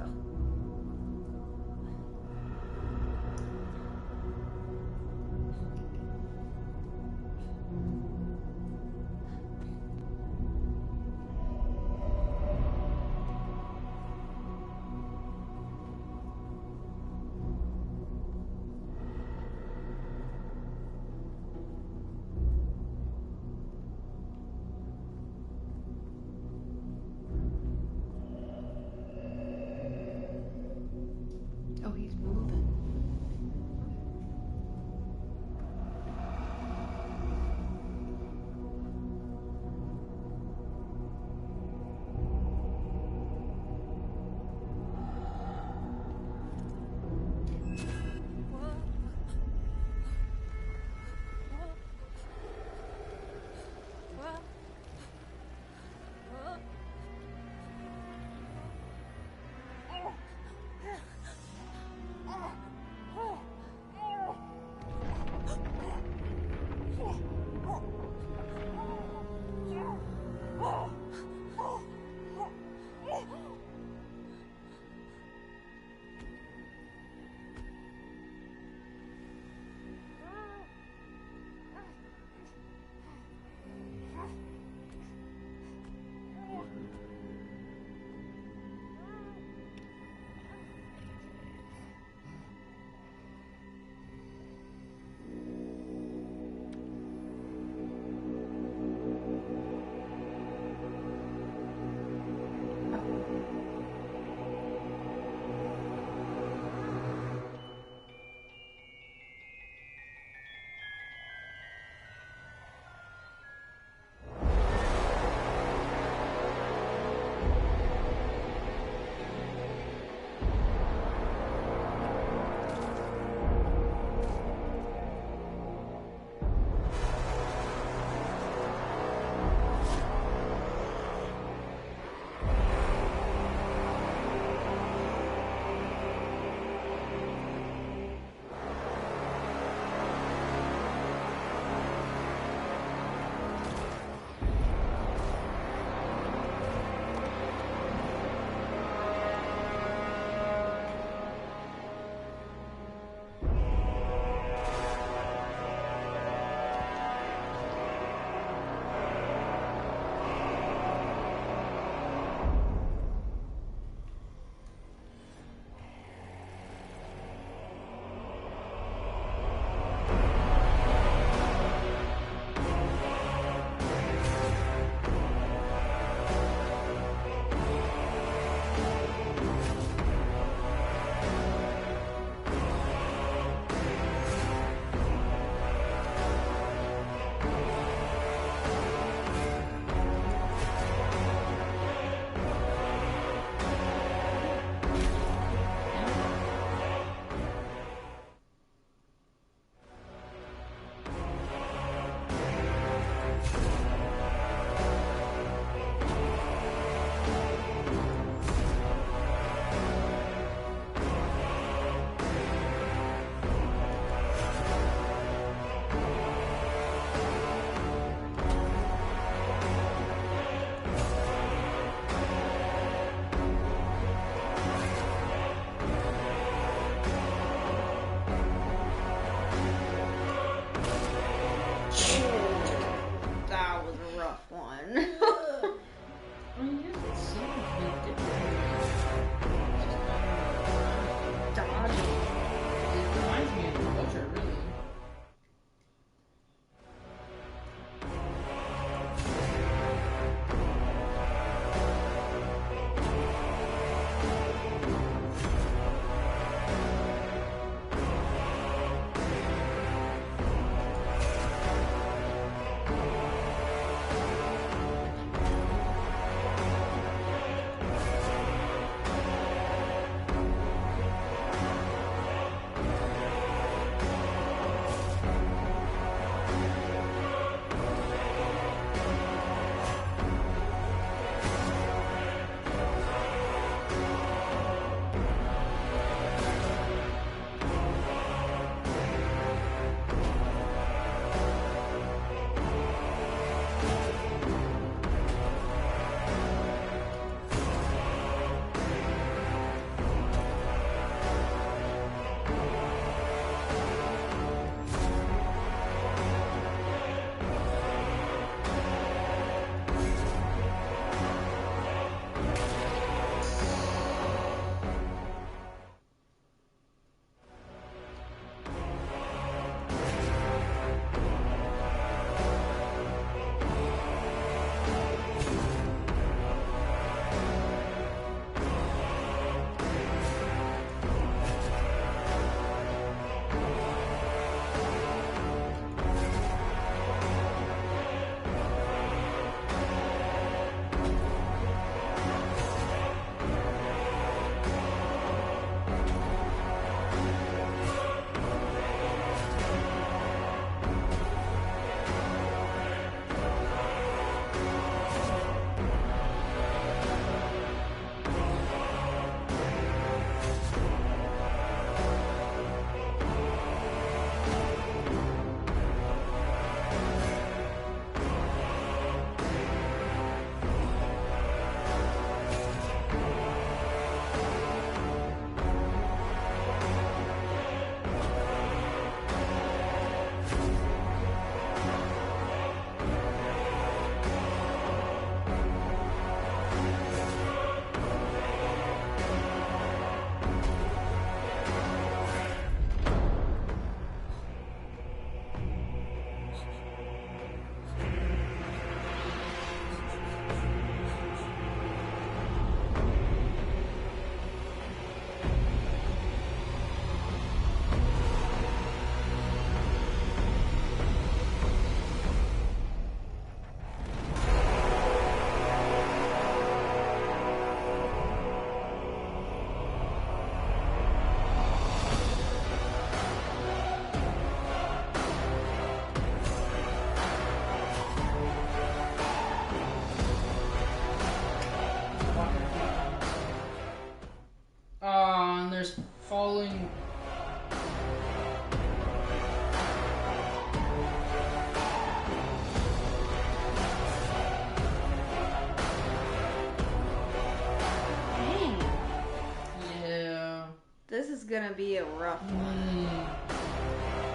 gonna be a rough one.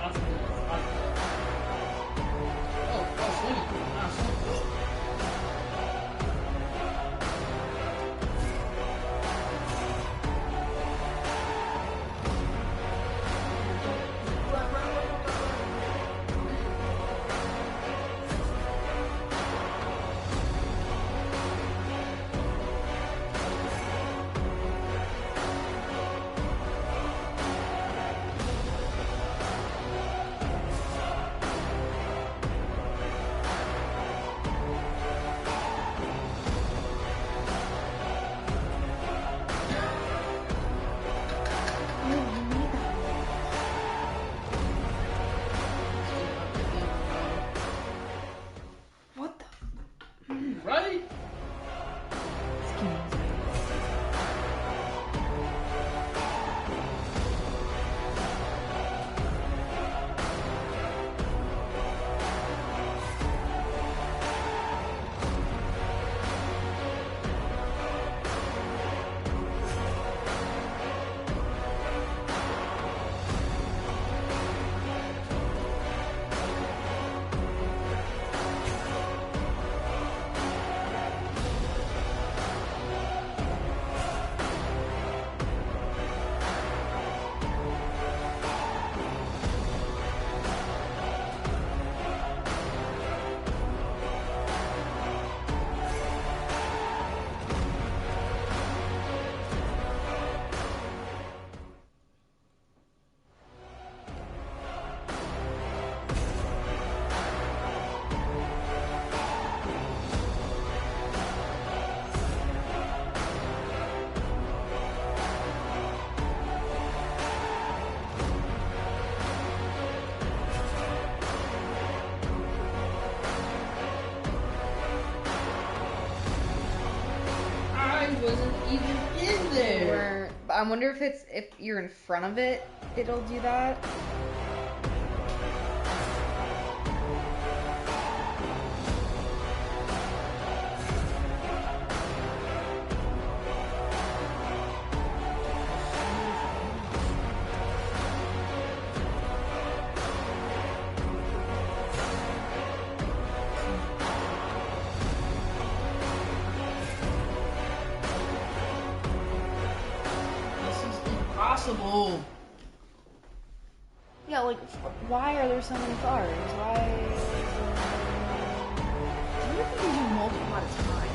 Oh, swinging. Swinging. What the? Right? Wasn't even in there. I wonder if you're in front of it, it'll do that. Impossible. Yeah, like, why are there so many flowers? Why? I wonder if you can do multiple at a time.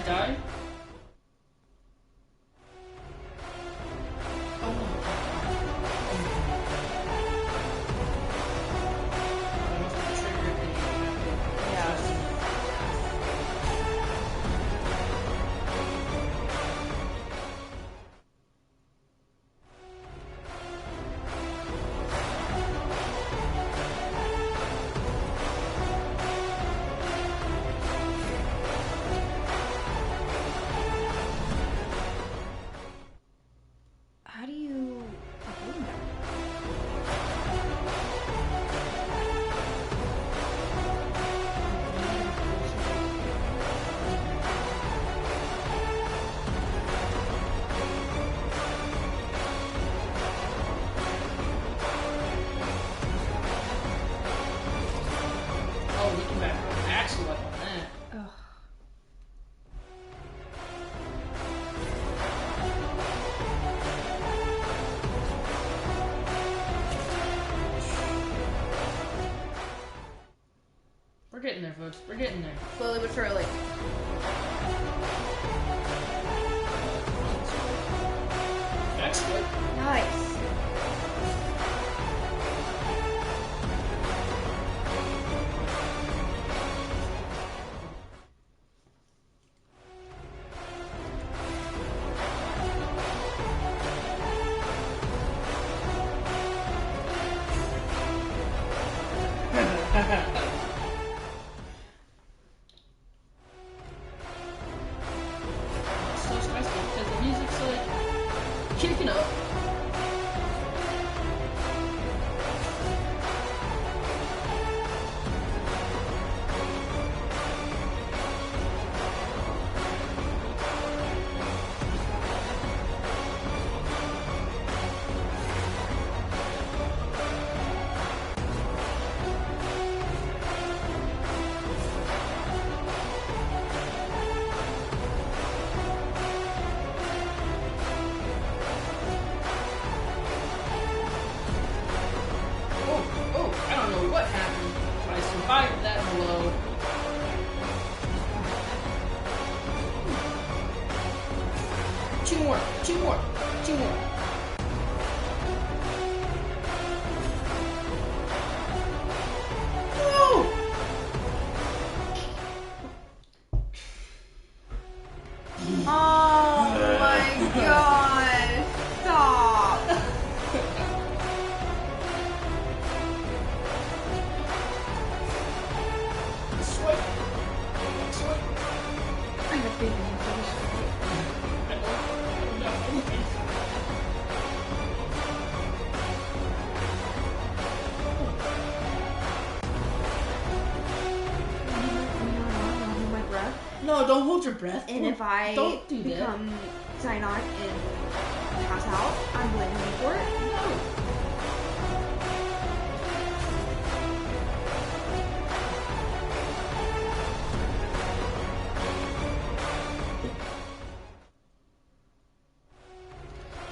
Die? folks. We're getting there. Slowly but surely. Excellent. Nice. It's so stressful because the music's like kicking up. I don't know what happened, but I survived that blow. Two more. No! Oh my god. Stop. Swipe. I have faith in you. I don't know. Hold my breath. No, don't hold your breath. And if I don't do that. become cyanotic and pass out, I'm blaming you for it. No.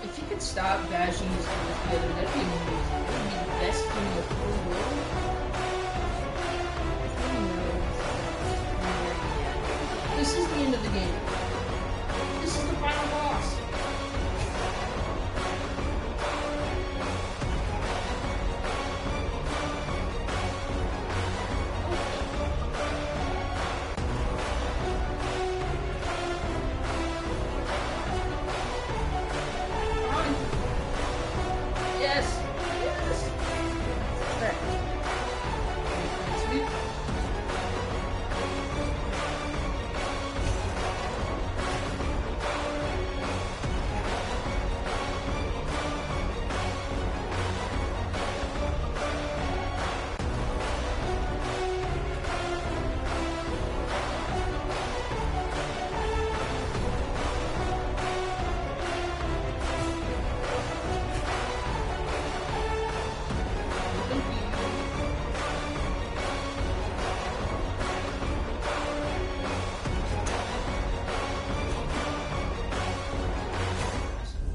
If you could stop bashing his doors together, that'd be amazing. That would be the best thing in the whole world. This is the end of the game. This is the final boss. Yes! Yes! Sweet.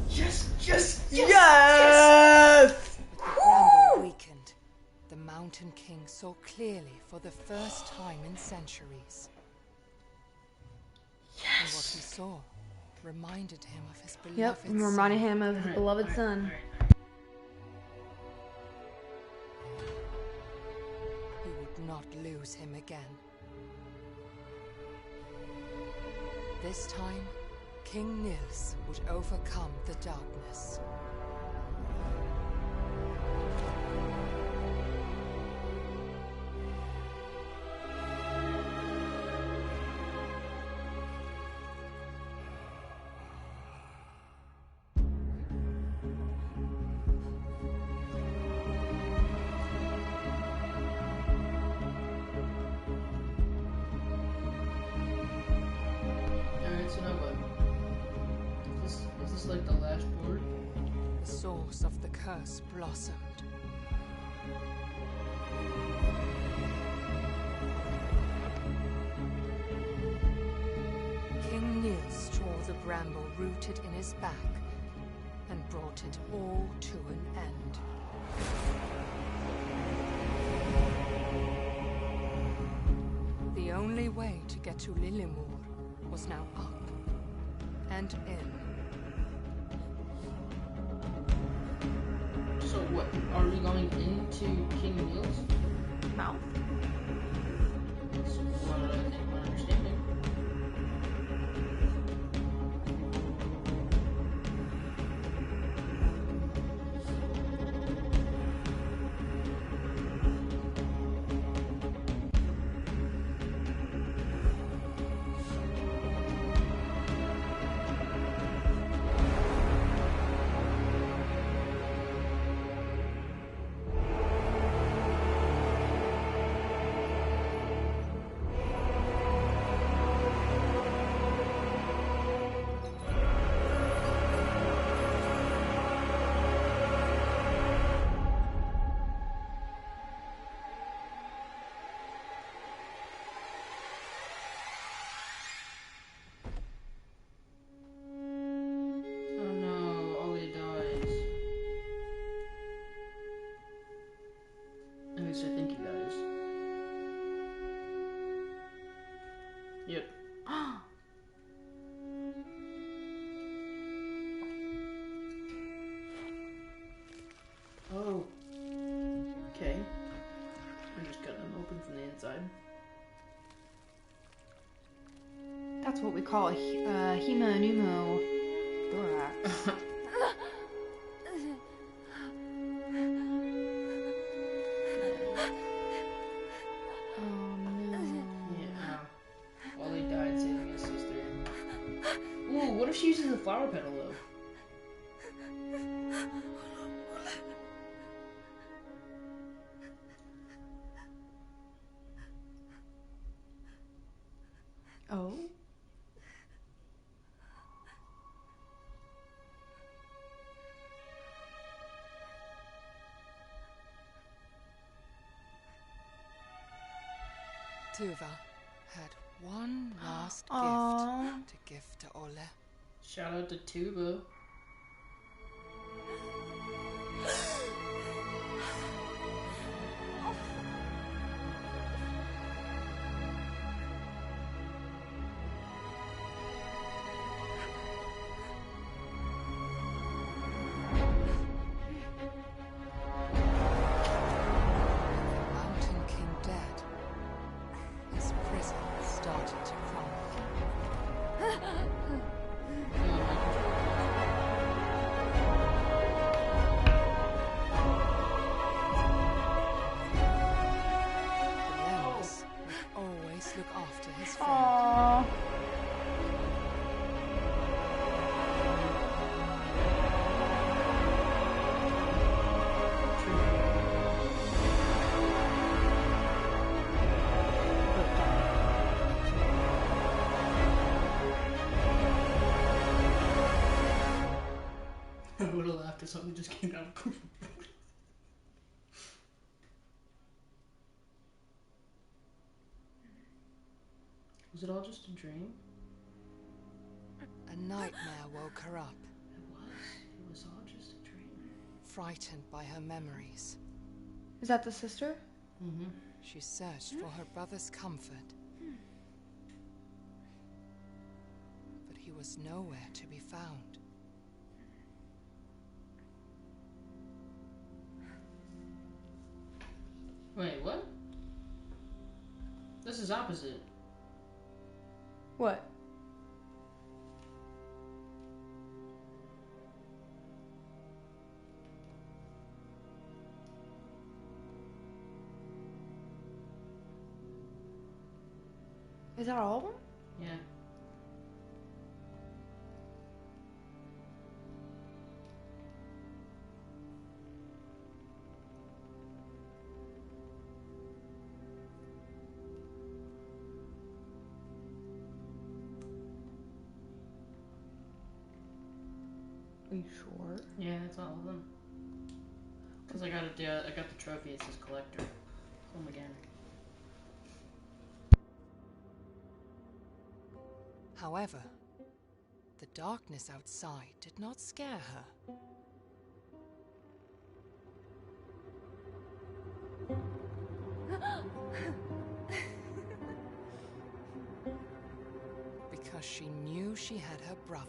Thank you. Yes! Yes! Bramble weakened. The Mountain King saw clearly for the first time in centuries. And what he saw reminded him of his beloved Yep, and son. reminded him of his beloved son. He would not lose him again. This time, King Nils would overcome the darkness. Alright, so now what? Is this like the last board? The source of the curse blossomed. King Nils tore the bramble rooted in his back and brought it all to an end. The only way to get to Lillimor was now up and in. So what? Are we going into King Neil's Mouth. That's what I think we're understanding. Oh no, Ollie dies. At least I think he dies. Yep. Oh. Okay. I'm just cutting them open from the inside. That's what we call a hemoneumo-thorax. Oh no. Yeah. Ollie died saving his sister. Ooh, what if she uses the flower petal though? Oh? Tuva had one last Aww. gift to give to Ole. Shout out to Tuba. The Mountain King dead, his prison started to crumble. The Lens would always look after his friend. Aww. I would have laughed if something just came out. Was it all just a dream? A nightmare woke her up, It was all just a dream. frightened by her memories. Is that the sister? Mm-hmm. She searched for her brother's comfort, but he was nowhere to be found. Wait, what? This is opposite. What? Is that all of them? Yeah. Are you sure? Yeah, that's all of them. Cause I got the trophy. It says collector. Home again. However, the darkness outside did not scare her. because she knew she had her brother.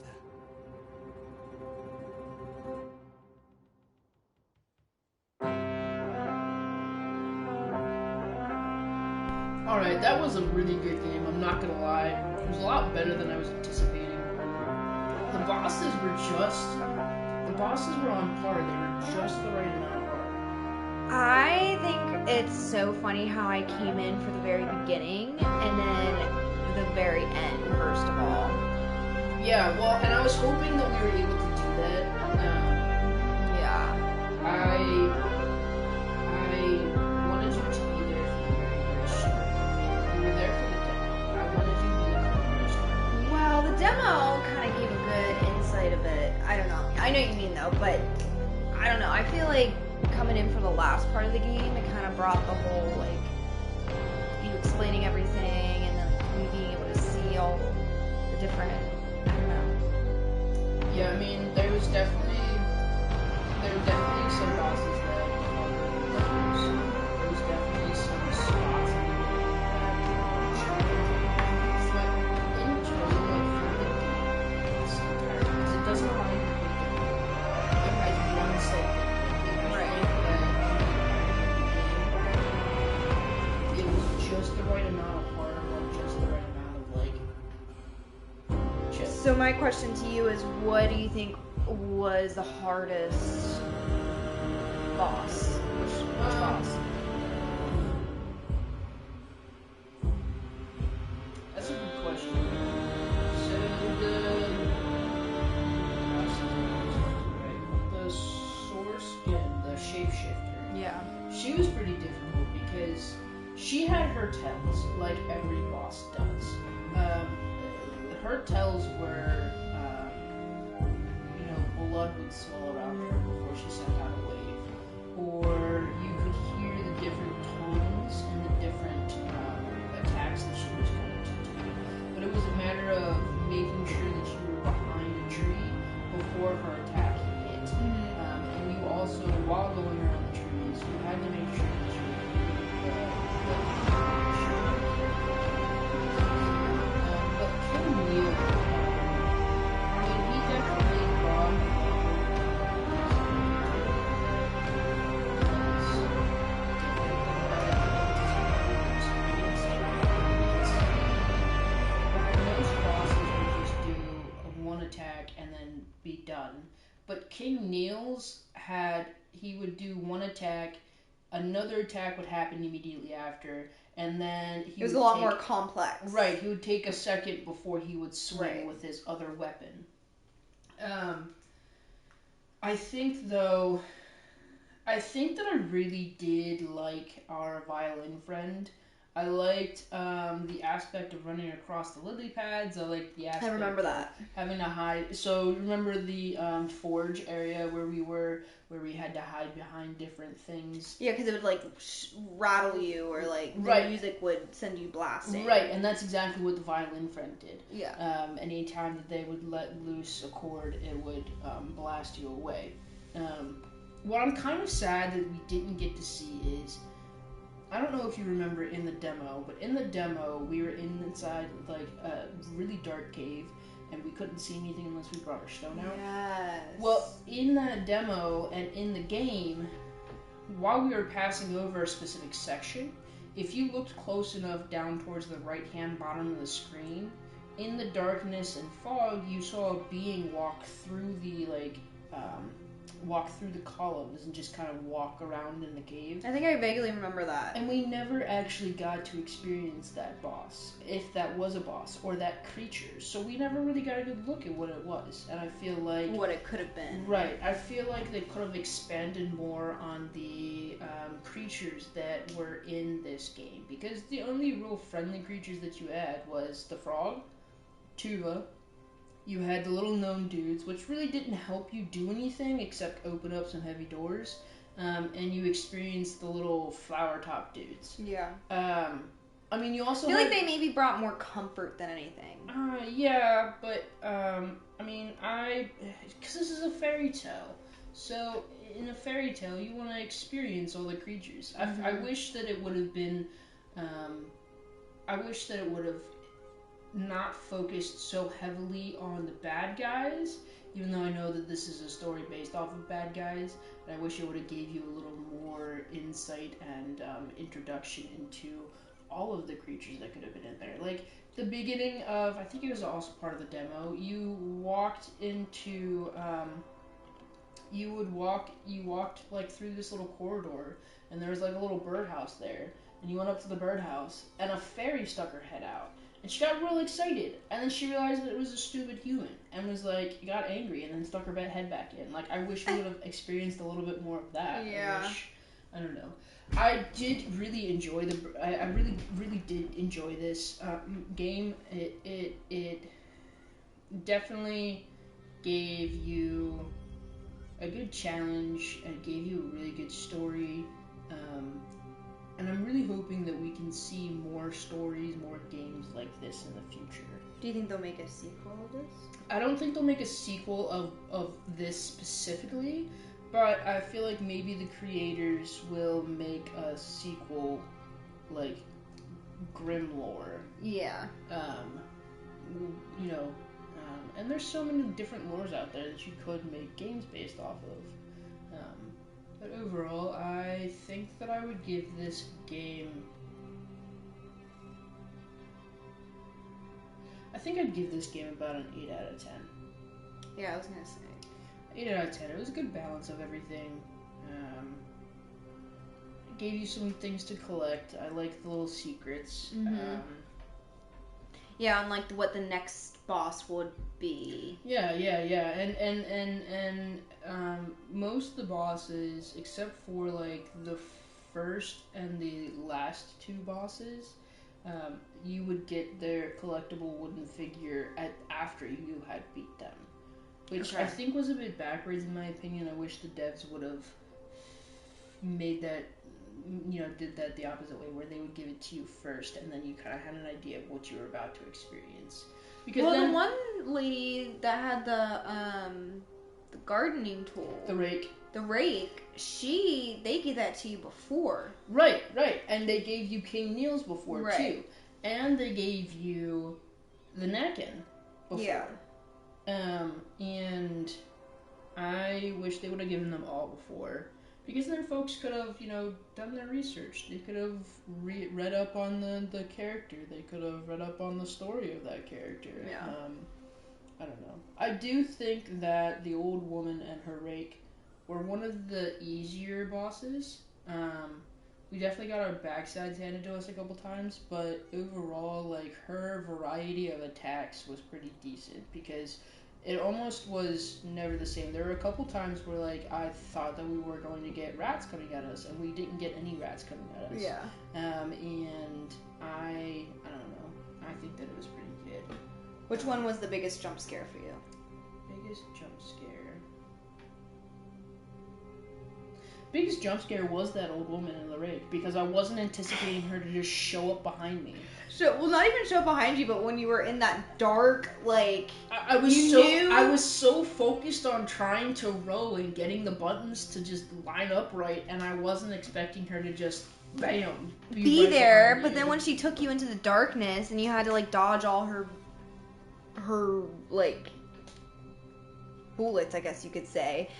Alright, that was a really good game, I'm not gonna lie. It was a lot better than I was anticipating. The bosses were on par, they were just the right amount hard. I think it's so funny how I came in for the very beginning and then the very end, first of all. Yeah, well, and I was hoping that we were able to do that. Yeah. I wanted you to be there from the very, very start. You were there for the demo. I wanted you to be there from the very start. Well, the demo kind of gave a good insight of it. I don't know. I know what you mean, though, but I don't know. I feel like coming in for the last part of the game, it kind of brought the whole, like, you explaining everything and then me being able to see all the different, I don't know. Yeah, I mean, there were definitely some bosses that were harder than others. There was definitely some spots in the game that challenging. But in total, like, for the game, it's entirely, because it doesn't allow you to beat the game. It has one segment. It was just the right amount of hard or just the right amount of, like, So my question to you is, what do you think was the hardest boss? Which boss? That's a good question. So the source skin, the shapeshifter. Yeah. She was pretty difficult because she had her tells, like every boss does. Her tells were, blood would swell around her before she sent out a wave, or you could hear the different tones and the different attacks that she was going to do. But it was a matter of making sure that you were behind a tree before her attack hit. And you also, while going around the trees, you had to make sure that you were but King Neil, he definitely brought attack and then be done. But King Neil's he would do one attack, another attack would happen immediately after, and then it was a lot more complex. Right, he would take a second before he would swing with his other weapon. I think that I really did like our violin friend. I liked the aspect of running across the lily pads. I liked the aspect I remember that. Having to hide. So remember the forge area where we had to hide behind different things. Yeah, because it would like rattle you, or like the music would send you blasting. Right, and that's exactly what the violin friend did. Yeah. Anytime that they would let loose a chord, it would blast you away. What I'm kind of sad that we didn't get to see is, I don't know if you remember in the demo, but in the demo, we were inside like a really dark cave, and we couldn't see anything unless we brought our stone out. Yes. Well, in that demo and in the game, while we were passing over a specific section, if you looked close enough down towards the right-hand bottom of the screen, in the darkness and fog, you saw a being walk through the columns and just kind of walk around in the cave. I think I vaguely remember that. And we never actually got to experience that boss, if that was a boss, or that creature. So we never really got a good look at what it was. And I feel like... what it could have been. Right. I feel like they could have expanded more on the creatures that were in this game. Because the only real friendly creatures that you had was the frog, Tuva. You had the little gnome dudes, which really didn't help you do anything except open up some heavy doors. And you experienced the little flower top dudes. Yeah. I mean, you also I feel like they maybe brought more comfort than anything. Yeah, but, I mean, because this is a fairy tale. So, in a fairy tale, you want to experience all the creatures. I wish that it would have been, not focused so heavily on the bad guys, even though I know that this is a story based off of bad guys. And I wish it would have gave you a little more insight and introduction into all of the creatures that could have been in there. Like the beginning of, I think it was also part of the demo. You walked into, you walked like through this little corridor, and there was like a little birdhouse there. And you went up to the birdhouse, and a fairy stuck her head out. And she got real excited, and then she realized that it was a stupid human, and was like, got angry, and then stuck her head back in. Like, I wish we would have experienced a little bit more of that. Yeah. I don't know. I did really enjoy I really, really did enjoy this game. It definitely gave you a good challenge, and it gave you a really good story. And I'm really hoping that we can see more stories, more games like this in the future. Do you think they'll make a sequel of this? I don't think they'll make a sequel of this specifically, but I feel like maybe the creators will make a sequel, like Grimlore. Yeah. And there's so many different lores out there that you could make games based off of. But overall, I think that I would give this game... I think I'd give this game about an 8 out of 10. Yeah, I was gonna say. 8 out of 10. It was a good balance of everything. It gave you some things to collect. I like the little secrets. Mm-hmm. Yeah, unlike what the next boss would be. Yeah. And most of the bosses, except for like the first and the last two bosses, you would get their collectible wooden figure after you had beat them. Which I think was a bit backwards in my opinion. I wish the devs would have made that, did that the opposite way, where they would give it to you first, and then you kind of had an idea of what you were about to experience. Because the one lady that had the gardening tool, the rake, they gave that to you before. Right, and they gave you King Neil's before too, and they gave you the Neckin before. Yeah. And I wish they would have given them all before. Because then folks could have, done their research. They could have read up on the character. They could have read up on the story of that character. Yeah. I don't know. I do think that the old woman and her rake were one of the easier bosses. We definitely got our backsides handed to us a couple times, but overall, like, her variety of attacks was pretty decent, because it almost was never the same. There were a couple times where, like, I thought that we were going to get rats coming at us, and we didn't get any rats coming at us. Yeah. And I don't know. I think that it was pretty good. Which one was the biggest jump scare for you? Biggest jump scare. Biggest jump scare was that old woman in the rake, because I wasn't anticipating her to just show up behind me. Well, not even show up behind you, but when you were in that dark, like, I was so focused on trying to row and getting the buttons to just line up right, and I wasn't expecting her to just bam be right there. But then when she took you into the darkness and you had to like dodge all her like bullets, I guess you could say,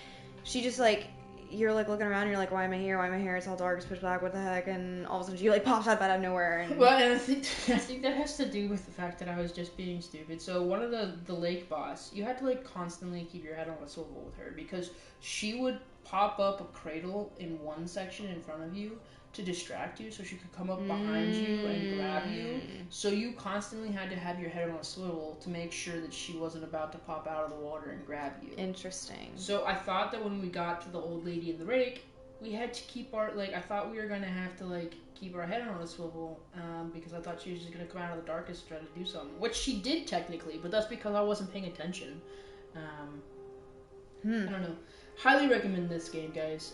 she just like, you're like looking around and you're like, why am I here? It's all dark, it's pitch black, what the heck? And all of a sudden she like pops out of nowhere. And... Well, and I think that has to do with the fact that I was just being stupid. So one of the lake boss, you had to like constantly keep your head on a swivel with her, because she would pop up a cradle in one section in front of you to distract you, so she could come up behind you and grab you. So you constantly had to have your head on a swivel to make sure that she wasn't about to pop out of the water and grab you. Interesting. So I thought that when we got to the old lady in the rake, we had to keep our, like, I thought we were going to have to, like, keep our head on a swivel, because I thought she was just going to come out of the darkness and try to do something. Which she did, technically, but that's because I wasn't paying attention. I don't know. Highly recommend this game, guys.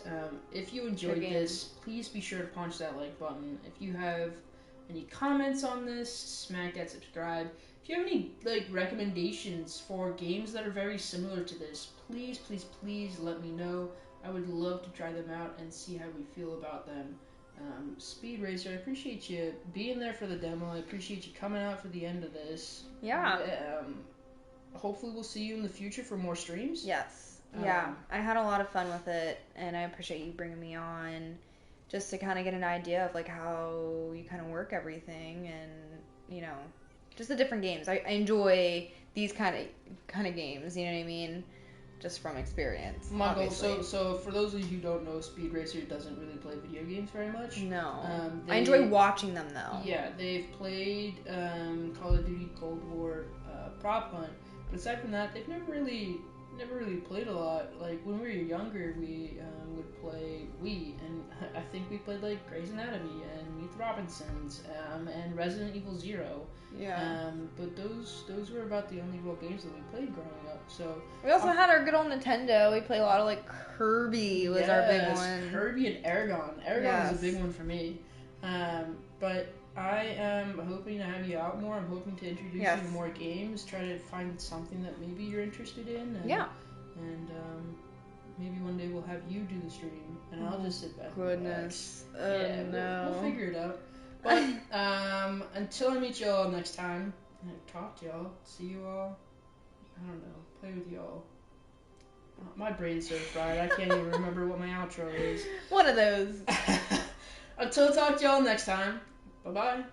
If you enjoyed this, please be sure to punch that like button. If you have any comments on this, smack that subscribe. If you have any like recommendations for games that are very similar to this, please let me know. I would love to try them out and see how we feel about them. Speed Racer, I appreciate you being there for the demo. I appreciate you coming out for the end of this. Yeah. Hopefully we'll see you in the future for more streams. Yes. Yeah. I had a lot of fun with it, and I appreciate you bringing me on just to kind of get an idea of like how you kind of work everything, and you know, just the different games. I enjoy these kind of games. You know what I mean? Just from experience. Mongol, so for those of you who don't know, Speed Racer doesn't really play video games very much. No. I enjoy watching them though. Yeah, they've played Call of Duty Cold War, Prop Hunt, but aside from that, they've never really played a lot. Like when we were younger, we would play Wii, and I think we played like Grey's Anatomy and Meet the Robinsons, and Resident Evil Zero. Yeah. But those were about the only real games that we played growing up. So we also had our good old Nintendo. We played a lot of like Kirby was our big one. Kirby and Aragon. Aragon was a big one for me. But I am hoping to have you out more. I'm hoping to introduce you to more games. Try to find something that maybe you're interested in. And maybe one day we'll have you do the stream, and I'll just sit back. Goodness. And relax. We'll figure it out. But until I meet y'all next time, talk to y'all, see you all. I don't know, play with y'all. My brain's so fried, I can't even remember what my outro is. One of those. Until I talk to y'all next time. Bye bye.